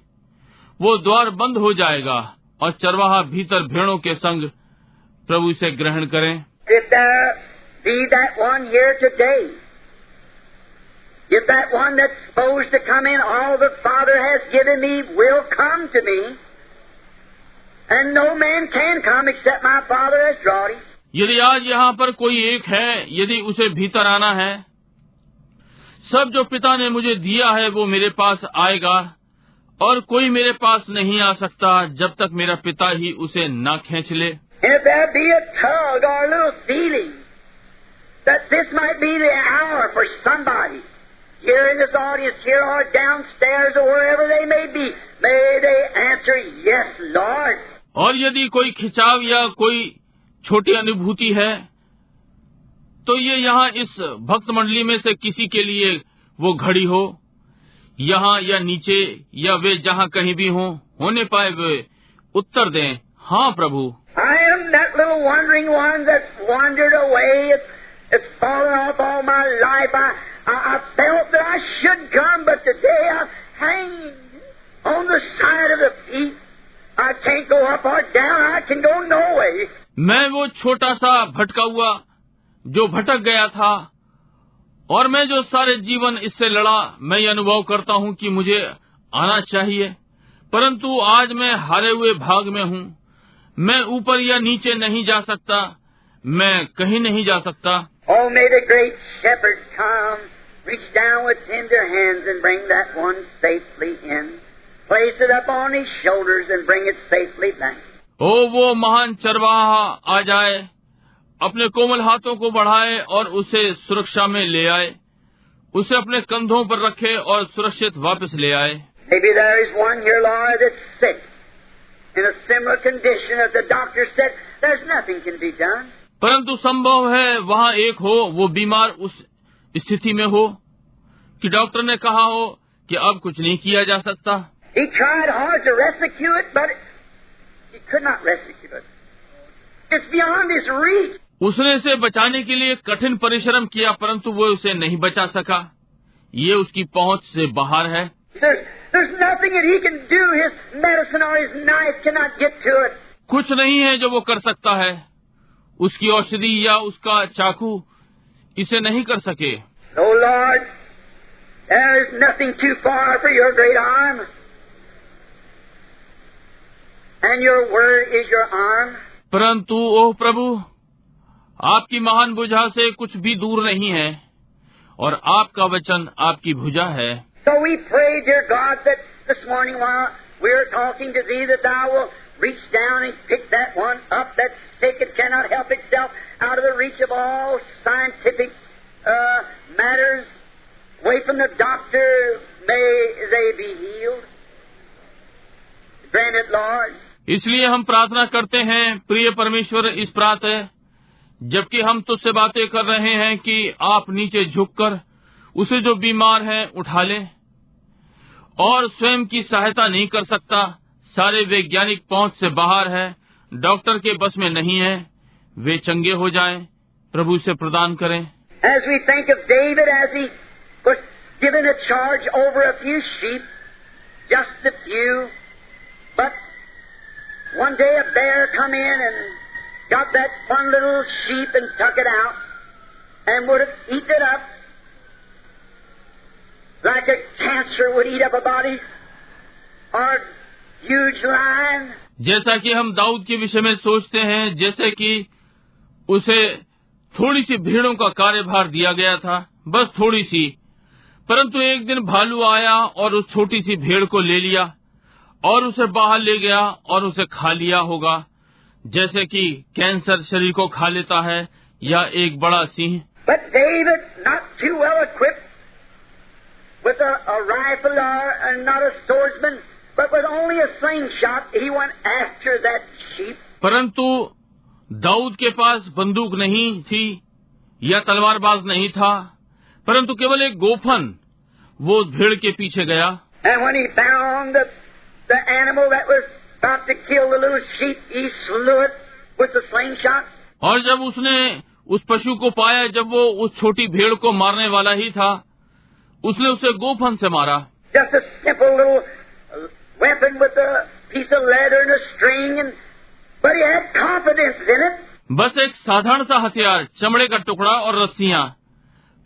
वो द्वार बंद हो जाएगा और चरवाहा भीतर भेड़ों के संग प्रभु से ग्रहण करें। If there be that one here today, if that one that's supposed to come in, all the Father has given me will come to me, and no man can come except my Father has drawn him. यदि आज यहाँ पर कोई एक है, यदि उसे भीतर आना है, सब जो पिता ने मुझे दिया है वो मेरे पास आएगा, और कोई मेरे पास नहीं आ सकता जब तक मेरा पिता ही उसे न खींच ले। If there be a tug or a little feeling that this might be the hour for somebody here in this audience here or downstairs or wherever they may be, may they answer, yes, Lord. और यदि कोई खिंचाव या कोई छोटी अनुभूति है, तो ये यहाँ इस भक्त मंडली में से किसी के लिए वो घड़ी हो, यहाँ या नीचे या वे जहाँ कहीं भी हों, होने पाए वे उत्तर दें, हाँ प्रभु। I am that little wandering one that's wandered away. It's fallen off all my life. I felt that I should come, but today I'm hanging on the side of the feet. I can't go up or down. I can go no way. मैं वो छोटा सा भटका हुआ जो भटक गया था, और मैं जो सारे जीवन इससे लड़ा, मैं ये अनुभव करता हूँ कि मुझे आना चाहिए, परंतु आज मैं हारे हुए भाग में हूँ। मैं ऊपर या नीचे नहीं जा सकता, मैं कहीं नहीं जा सकता। Oh, may the great shepherd come, reach down with tender hands and bring that one safely in. Place it up on his shoulders and bring it safely back. ओ वो महान चरवाहा आ जाए, अपने कोमल हाथों को बढ़ाए और उसे सुरक्षा में ले आए, उसे अपने कंधों पर रखे और सुरक्षित वापस ले आए। Maybe there is one here, Lord, that's sick in a similar condition as the doctor said, there's nothing can be done. परंतु संभव है वहाँ एक हो, वो बीमार उस स्थिति में हो कि डॉक्टर ने कहा हो कि अब कुछ नहीं किया जा सकता। He tried hard to rescue it, but he could not rescue it. It's beyond his reach. उसने इसे बचाने के लिए कठिन परिश्रम किया, परंतु वो उसे नहीं बचा सका। ये उसकी पहुंच से बाहर है। There's nothing that he can do. His medicine or his knife cannot get to it. कुछ नहीं है जो वो कर सकता है। उसकी औषधि या उसका चाकू इसे नहीं कर सके। Oh Lord, there is nothing too far for your great arm, and your word is your arm. परंतु ओह प्रभु, आपकी महान भुजा से कुछ भी दूर नहीं है और आपका वचन आपकी भुजा है। So we pray, dear God, that this morning while we are talking to Thee, that Thou will reach down and pick that one up that's sick and cannot help itself out of the reach of all scientific matters, away from the doctor. May they be healed. Grant it, Lord. इसलिए हम प्रार्थना करते हैं, प्रिय परमेश्वर, इस प्रातः जबकि हम तुझसे बातें कर रहे हैं कि आप नीचे झुककर उसे जो बीमार है उठा लें और स्वयं की सहायता नहीं कर सकता, सारे वैज्ञानिक पहुंच से बाहर है, डॉक्टर के बस में नहीं है, वे चंगे हो जाएं, प्रभु से प्रदान करें। As we think of David as he was given a charge over a few sheep, just a few, but one day a bear come in and got that one little sheep and took it out and would have eaten it up like a cancer would eat up a body or a huge lion. जैसा कि हम दाऊद के विषय में सोचते हैं, जैसे कि उसे थोड़ी सी भेड़ों का कार्यभार दिया गया था, बस थोड़ी सी, परंतु एक दिन भालू आया और उस छोटी सी भेड़ को ले लिया और उसे बाहर ले गया और उसे खा लिया होगा, जैसे कि कैंसर शरीर को खा लेता है या एक बड़ा Singh. But David, not too well equipped with a rifle or not a swordsman, but with only a slingshot, he went after that sheep. परंतु दाऊद के पास बंदूक नहीं थी या तलवारबाज नहीं था, परंतु केवल एक गोफन, वो भेड़ के पीछे गया। And when he found the animal that was about to kill the little sheep, he slew it with the slingshot. और जब उसने उस पशु को पाया, जब वो उस छोटी भेड़ को मारने वाला ही था, उसने उसे गोफन से मारा। Just a simple little weapon with a piece of leather and a string, but he had confidence in it. बस एक साधारण सा हथियार, चमड़े का टुकड़ा और रस्सियां,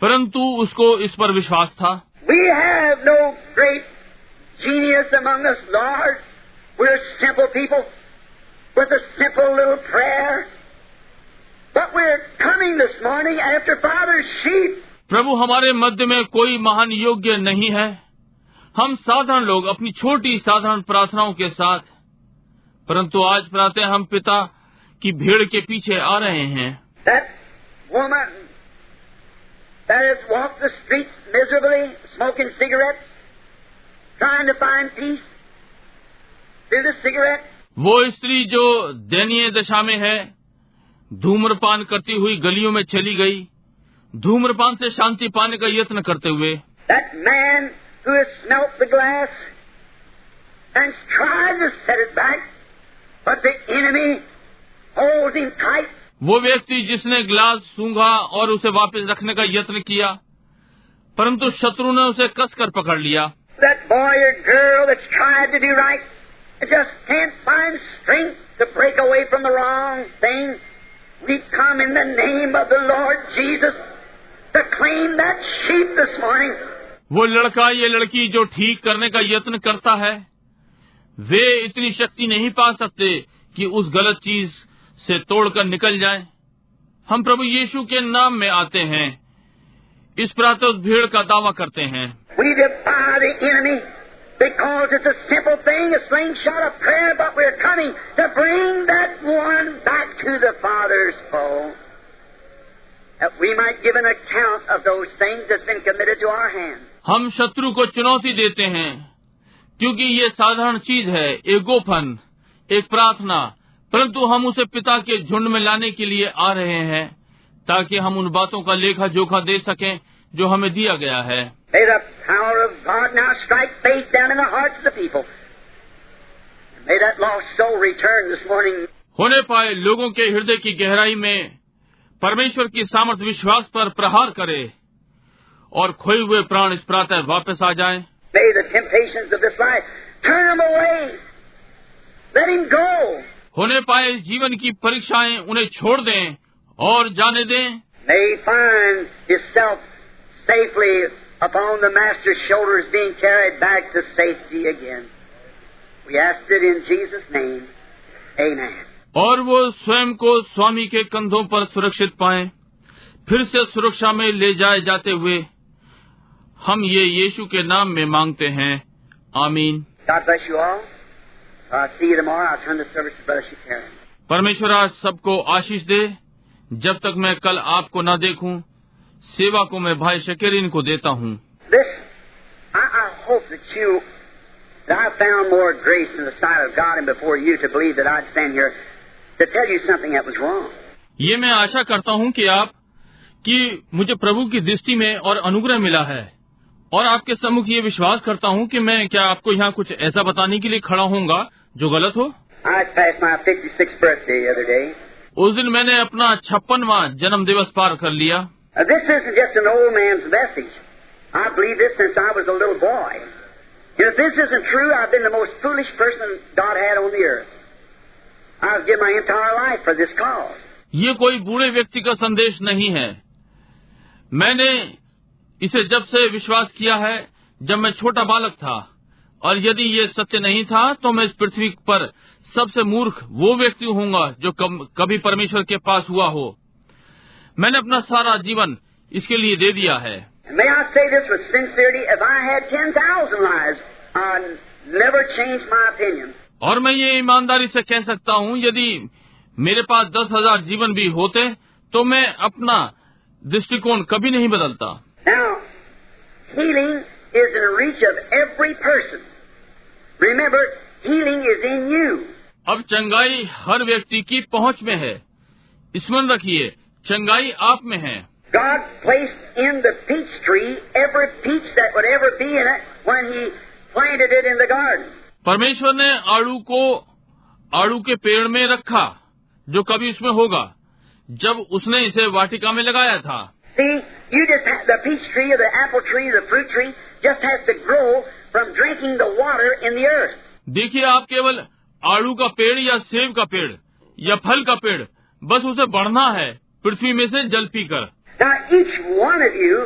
परंतु उसको इस पर विश्वास था। We have no great genius among us, Lord. We're simple people with a simple little prayer. But we're coming this morning after Father's sheep. प्रभु, हमारे मध्य में कोई महान योग्य नहीं है, हम साधारण लोग अपनी छोटी साधारण प्रार्थनाओं के साथ, परंतु आज प्रातः हम पिता की भेड़ के पीछे आ रहे हैं। That woman that has walked the streets miserably, smoking cigarettes, trying to find peace through the cigarette. वो स्त्री जो दयनीय दशा में है, धूम्रपान करती हुई गलियों में चली गई, धूम्रपान से शांति पाने का यत्न करते हुए। That man who has smelt the glass and tried to set it back, but the enemy holds him tight. वो व्यक्ति जिसने ग्लास सूंघा और उसे वापस रखने का यत्न किया, परंतु शत्रु ने उसे कसकर पकड़ लिया। That boy or girl that's tried to do right just can't find strength to break away from the wrong thing. We come in the name of the Lord Jesus to claim that sheep this morning. वो लड़का या लड़की जो ठीक करने का यत्न करता है, वे इतनी शक्ति नहीं पा सकते कि उस गलत चीज से तोड़कर निकल जाएं। हम प्रभु यीशु के नाम में आते हैं, इस प्रातः उस भीड़ का दावा करते हैं। We defy the enemy because it's a simple thing, a slingshot of prayer, but we're coming to bring that one back to the Father's fold. that we might give an account of those things that's been committed to our hands. हम शत्रु को चुनौती देते हैं, क्योंकि ये साधारण चीज है, एक गोपन, एक प्रार्थना, परंतु हम उसे पिता के झुंड में लाने के लिए आ रहे हैं, ताकि हम उन बातों का लेखा जोखा दे सकें जो हमें दिया गया है। May the power of God now strike faith down in the hearts of the people. May that lost soul return this morning. होने पाए लोगों के हृदय की गहराई में परमेश्वर की सामर्थ विश्वास पर प्रहार करे और खोए हुए प्राण इस प्रातः वापस आ जाएं। May the temptations of this life turn him away. Let him go. होने पाए जीवन की परीक्षाएं उन्हें छोड़ दें और जाने दें। May he find himself safely upon the Master's shoulders, being carried back to safety again. We ask it in Jesus' name. Amen. और वो स्वयं को स्वामी के कंधों पर सुरक्षित पाएं, फिर से सुरक्षा में ले जाए जाते हुए हम ये यीशु के नाम में मांगते हैं। आमीन। God bless you all. I'll see you tomorrow. I'll turn the service to Brother Shakarian. परमेश्वर आज सबको आशीष दे। जब तक मैं कल आपको न देखूं, सेवा को मैं भाई शकेरीन को देता हूं। Listen, I hope that I found more grace in the sight of God and before you to believe that I'd stand here to tell you something that was wrong. ये मैं आशा करता हूं कि मुझे प्रभु की दृष्टि में और अनुग्रह मिला है, और आपके सम्मुख ये विश्वास करता हूं कि मैं क्या आपको यहाँ कुछ ऐसा बताने के लिए खड़ा होऊंगा जो गलत हो। I passed my 56th birthday the other day. उस दिन मैंने अपना 56वां जन्म दिवस पार कर लिया। This isn't just an old man's message. I believe this since I was a little boy. If this isn't true, I've been the most foolish person God had on the earth. I've given my entire life for this cause. ये कोई बूढ़े व्यक्ति का संदेश नहीं है। मैंने इसे जब से विश्वास किया है जब मैं छोटा बालक था, और यदि ये सत्य नहीं था तो मैं इस पृथ्वी पर सबसे मूर्ख वो व्यक्ति होऊंगा जो कभी परमेश्वर के पास हुआ हो। मैंने अपना सारा जीवन इसके लिए दे दिया है। May I say this with sincerity? If I had 10,000 lives, I'd never change my opinion. और मैं ये ईमानदारी से कह सकता हूँ, यदि मेरे पास 10,000 जीवन भी होते तो मैं अपना दृष्टिकोण कभी नहीं बदलता। Now, healing is in reach of every person. Remember, healing is in you. अब चंगाई हर व्यक्ति की पहुँच में है। स्मरण रखिए, चंगाई आप में है। God placed in the peach tree every peach that would ever be in it when He planted it in the garden. परमेश्वर ने आड़ू के पेड़ में रखा जो कभी उसमें होगा जब उसने इसे वाटिका में लगाया था। See, you just have the peach tree or the apple tree, the fruit tree just has to grow from drinking the water in the earth. देखिए, आप केवल आड़ू का पेड़ या सेब का पेड़ या फल का पेड़, बस उसे बढ़ना है पृथ्वी में से जल पीकर। Now, each one of you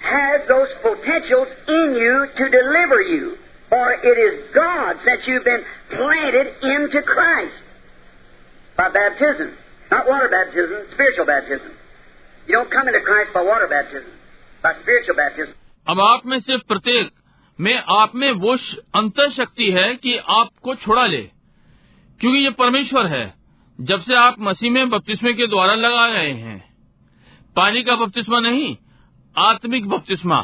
has those potentials in you to deliver you, for it is God since you've been planted into Christ by baptism, not water baptism, spiritual baptism. You don't come into Christ by water baptism, by spiritual baptism. अब आप में से प्रत्येक में आप में वो अंतर शक्ति है कि आपको छुड़ा ले, क्योंकि ये परमेश्वर है। जब से आप मसीह में बपतिस्मे के द्वारा लगाए गए हैं, पानी का बपतिस्मा नहीं, आत्मिक बपतिस्मा।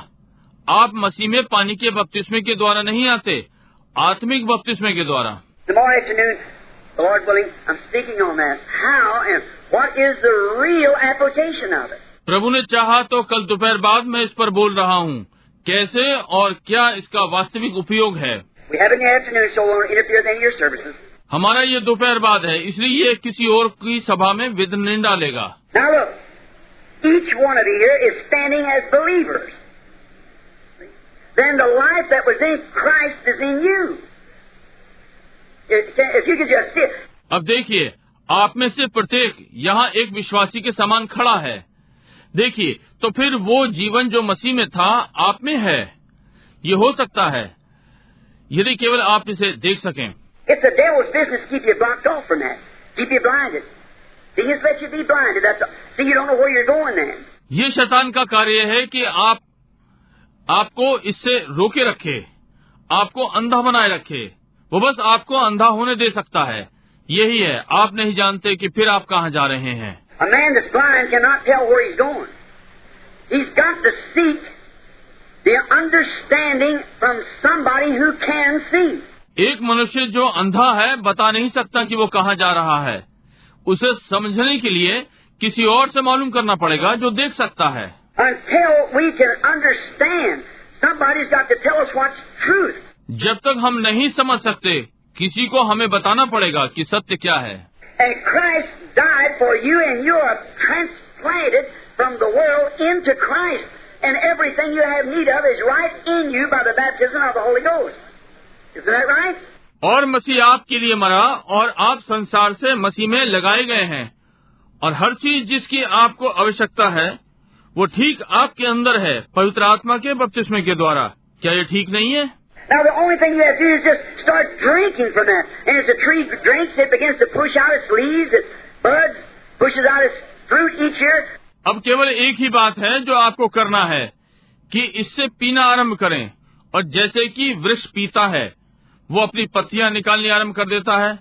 आप मसीह में पानी के बपतिस्मे के द्वारा नहीं आते, आत्मिक बपतिस्मे के द्वारा। Tomorrow afternoon, the Lord willing, I'm speaking on that. How and what is the real application of it? प्रभु ने चाहा तो कल दोपहर बाद मैं इस पर बोल रहा हूँ, कैसे और क्या इसका वास्तविक उपयोग है। We have in the afternoon, so we won't interfere with any of your services. हमारा ये दोपहर बाद है, इसलिए ये किसी और की सभा में विघ्न नहीं डालेगा। Now look, each one of you here is standing as believers. Then the life that was in Christ is in you. If you could just see it. अब देखिए, आप में से प्रत्येक यहाँ एक विश्वासी के समान खड़ा है। देखिए, तो फिर वो जीवन जो मसीह में था आप में है। ये हो सकता है यदि केवल आप इसे देख सकें। It's the devil's business to keep you blocked off from that, keep you blinded. He just let you be blinded. That's all. See, you don't know where you're going then. ये शैतान का कार्य है कि आपको इससे रोके रखे, आपको अंधा बनाए रखे। वो बस आपको अंधा होने दे सकता है। यही है, आप नहीं जानते कि फिर आप कहाँ जा रहे हैं। A man that's blind cannot tell where he's going. He's got to seek the understanding from somebody who can see. एक मनुष्य जो अंधा है बता नहीं सकता कि वो कहाँ जा रहा है। उसे समझने के लिए किसी और से मालूम करना पड़ेगा जो देख सकता है। Until we can understand, somebody's got to tell us what's truth. जब तक हम नहीं समझ सकते, किसी को हमें बताना पड़ेगा कि सत्य क्या है। And Christ died for you, and you are transplanted from the world into Christ, and everything you have need of is right in you by the baptism of the Holy Ghost. Isn't that right? और मसीह आपके लिए मरा और आप संसार से मसीह में लगाए गए हैं, और हर चीज जिसकी आपको आवश्यकता है वो ठीक आपके अंदर है पवित्र आत्मा के बपतिस्मे के द्वारा। क्या ये ठीक नहीं है? Now the only thing you have to do is just start drinking from that. And as the tree drinks, it begins to push out its leaves, its buds, pushes out its fruit each year. अब केवल एक ही बात है जो आपको करना है कि इससे पीना आरंभ करें, और जैसे कि वृक्ष पीता है वो अपनी पत्तियां निकालनी आरंभ कर देता है,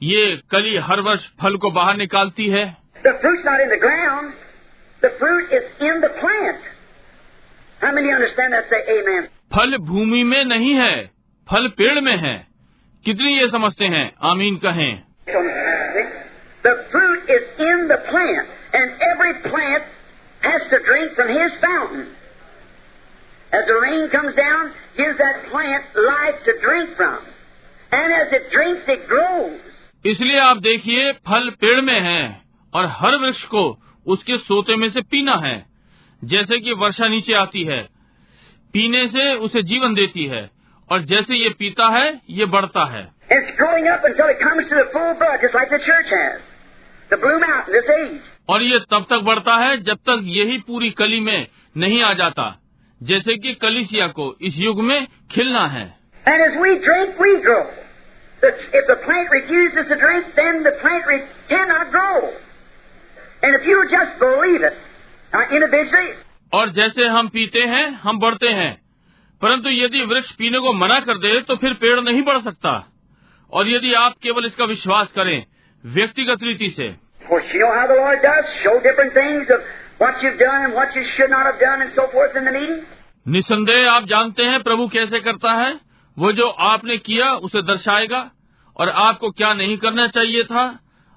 ये कली हर वर्ष फल को बाहर निकालती है। The fruit's not in the ground. The fruit is in the plant. How many understand that? Say amen. फल भूमि में नहीं है, फल पेड़ में है। कितनी ये समझते हैं? आमीन कहें। The fruit is in the plant, and every plant has to drink from his fountain. As the rain comes down, gives that plant life to drink from, and as it drinks, it grows. इसलिए आप देखिए, फल पेड़ में है और हर वृक्ष को उसके सोते में से पीना है। जैसे कि वर्षा नीचे आती है, पीने से उसे जीवन देती है, और जैसे ये पीता है ये बढ़ता है। It's growing up until it comes to the full bud, just like the church has to bloom out in this age. और ये तब तक बढ़ता है जब तक यही पूरी कली में नहीं आ जाता, जैसे कि कलीसिया को इस युग में खिलना है। And as we drink, we grow. If the plant refuses to drink, then the plant cannot grow. And if you just believe it individually. और जैसे हम पीते हैं हम बढ़ते हैं, परंतु यदि वृक्ष पीने को मना कर दे तो फिर पेड़ नहीं बढ़ सकता। और यदि आप केवल इसका विश्वास करें व्यक्तिगत रीति से। Of course, you know how the Lord does, show different things of what you've done and what you should not have done and so forth in the meeting. निसंदेह आप जानते हैं प्रभु कैसे करता है। वो जो आपने किया उसे दर्शाएगा और आपको क्या नहीं करना चाहिए था,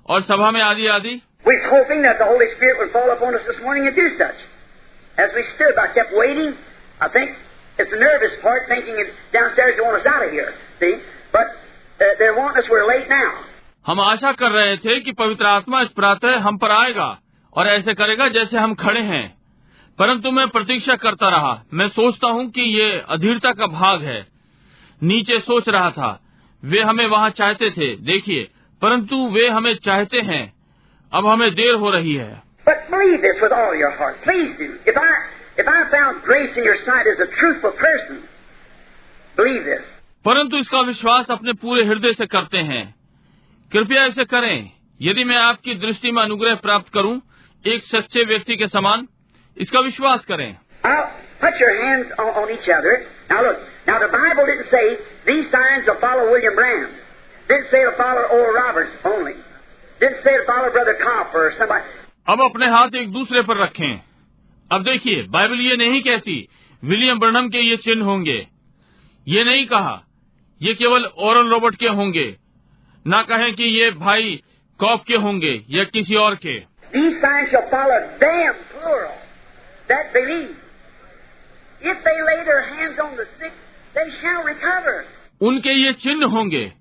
और सभा में आदि आदि। We're hoping that the Holy Spirit would fall upon us this morning and do such. As we stood, I kept waiting. I think it's the nervous part, thinking it downstairs they want us out of here. See, but they're wanting us. We're late now. हम आशा कर रहे थे कि पवित्र आत्मा इस प्रातः हम पर आएगा और ऐसे करेगा जैसे हम खड़े हैं, परंतु मैं प्रतीक्षा करता रहा। मैं सोचता हूँ कि ये अधीरता का भाग है। नीचे सोच रहा था, वे हमें वहाँ चाहते थे, देखिए, परंतु वे हमें चाहते हैं। अब हमें देर हो रही है। But believe this with all your heart. Please do. If I found grace in your sight as a truthful person, believe this. परंतु इसका विश्वास अपने पूरे हृदय से करते हैं। कृपया इसे करें। यदि मैं आपकी दृष्टि में अनुग्रह प्राप्त करूं, एक सच्चे व्यक्ति के समान, इसका विश्वास करें। Now, put your hands on each other. Now look. Now the Bible didn't say these signs will follow William Branham. Didn't say it'll follow Oral Roberts only. Didn't say it'll follow Brother Kopp or somebody. अब अपने हाथ एक दूसरे पर रखें। अब देखिए, Bible ये नहीं कहती विलियम ब्रनहम के ये चिन्ह होंगे। ये नहीं कहा ये केवल ओरल रॉबर्ट के होंगे, ना कहें कि ये भाई कॉप के होंगे या किसी और के। These signs shall follow them, plural, that believe. If they lay their hands on the sick, they shall recover. उनके ये चिन्ह होंगे,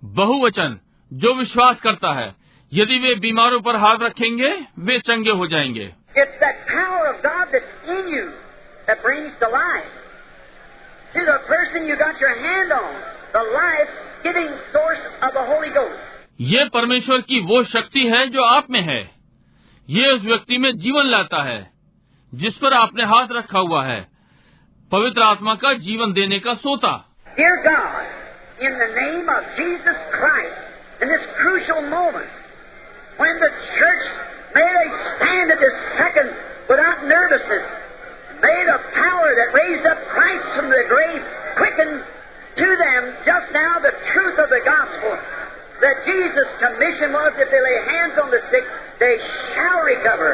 बहुवचन, जो विश्वास करता है। यदि वे बीमारों पर हाथ रखेंगे वे चंगे हो जाएंगे। It's that power of God that's in you that brings to life. To the person you got your hand on, the life-giving source of the Holy Ghost. ये परमेश्वर की वो शक्ति है जो आप में है। ये उस व्यक्ति में जीवन लाता है जिस पर आपने हाथ रखा हुआ है, पवित्र आत्मा का जीवन देने का सोता। Dear God, in the name of Jesus Christ, in this crucial moment, when the church may they stand at this second without nervousness, may the power that raised up Christ from the grave quicken to them just now the truth of the gospel, that Jesus' commission was if they lay hands on the sick, they shall recover.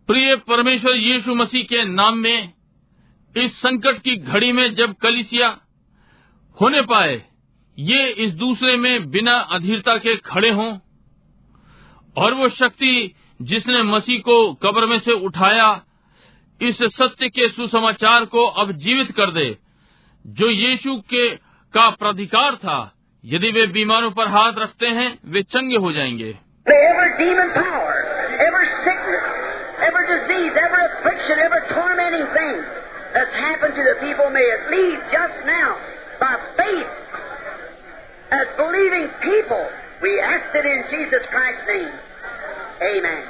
प्रिय परमेश्वर यीशु मसीह के नाम में इस संकट की घड़ी में जब कलीसिया होने पाए, ये इस दूसरे में बिना अधीरता के खड़े हों और वो शक्ति जिसने मसीह को कब्र में से उठाया इस सत्य के सुसमाचार को अब जीवित कर दे, जो यीशु के का प्राधिकार था। यदि वे बीमारों पर हाथ रखते हैं वे चंगे हो जाएंगे। Every demon power, every sickness, every disease, every affliction, every tormenting thing that's happened to the people, may it leave just now by faith. As believing people, we ask it in Jesus Christ's name. Amen.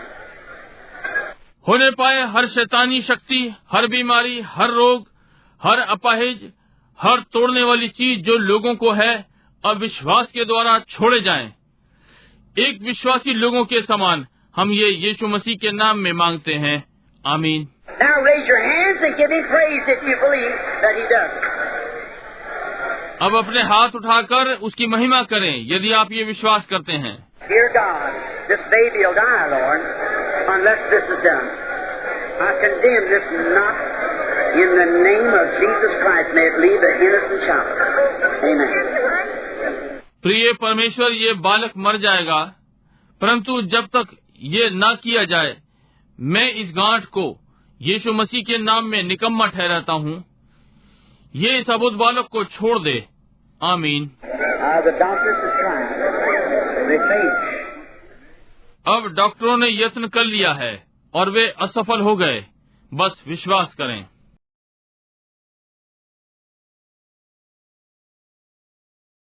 होने पाए हर शैतानी शक्ति, हर बीमारी, हर रोग, हर अपाहिज, हर तोड़ने वाली चीज जो लोगों को है, अविश्वास के द्वारा छोड़े जाएं। एक विश्वासी लोगों के समान हम ये यीशु मसीह के नाम में मांगते हैं। आमीन। Now raise your hands and give him praise if you believe that he does. अब अपने हाथ uठाकर उसकी महिमा करें यदि आप ये विश्वास करते हैं। Dear God, this baby will die, Lord, unless this is done. I condemn this not in the name of Jesus Christ. May it leave the innocent child. Amen. प्रिय परमेश्वर, ये बालक मर जाएगा, परंतु जब तक ये ना किया जाए, मैं इस गांठ को यीशु मसीह के नाम में निकम्मा ठहराता हूँ। ये इस अबुद्ध बालक को छोड़ दे। आमीन। अब डॉक्टरों ने यत्न कर लिया है और वे असफल हो गए। बस विश्वास करें।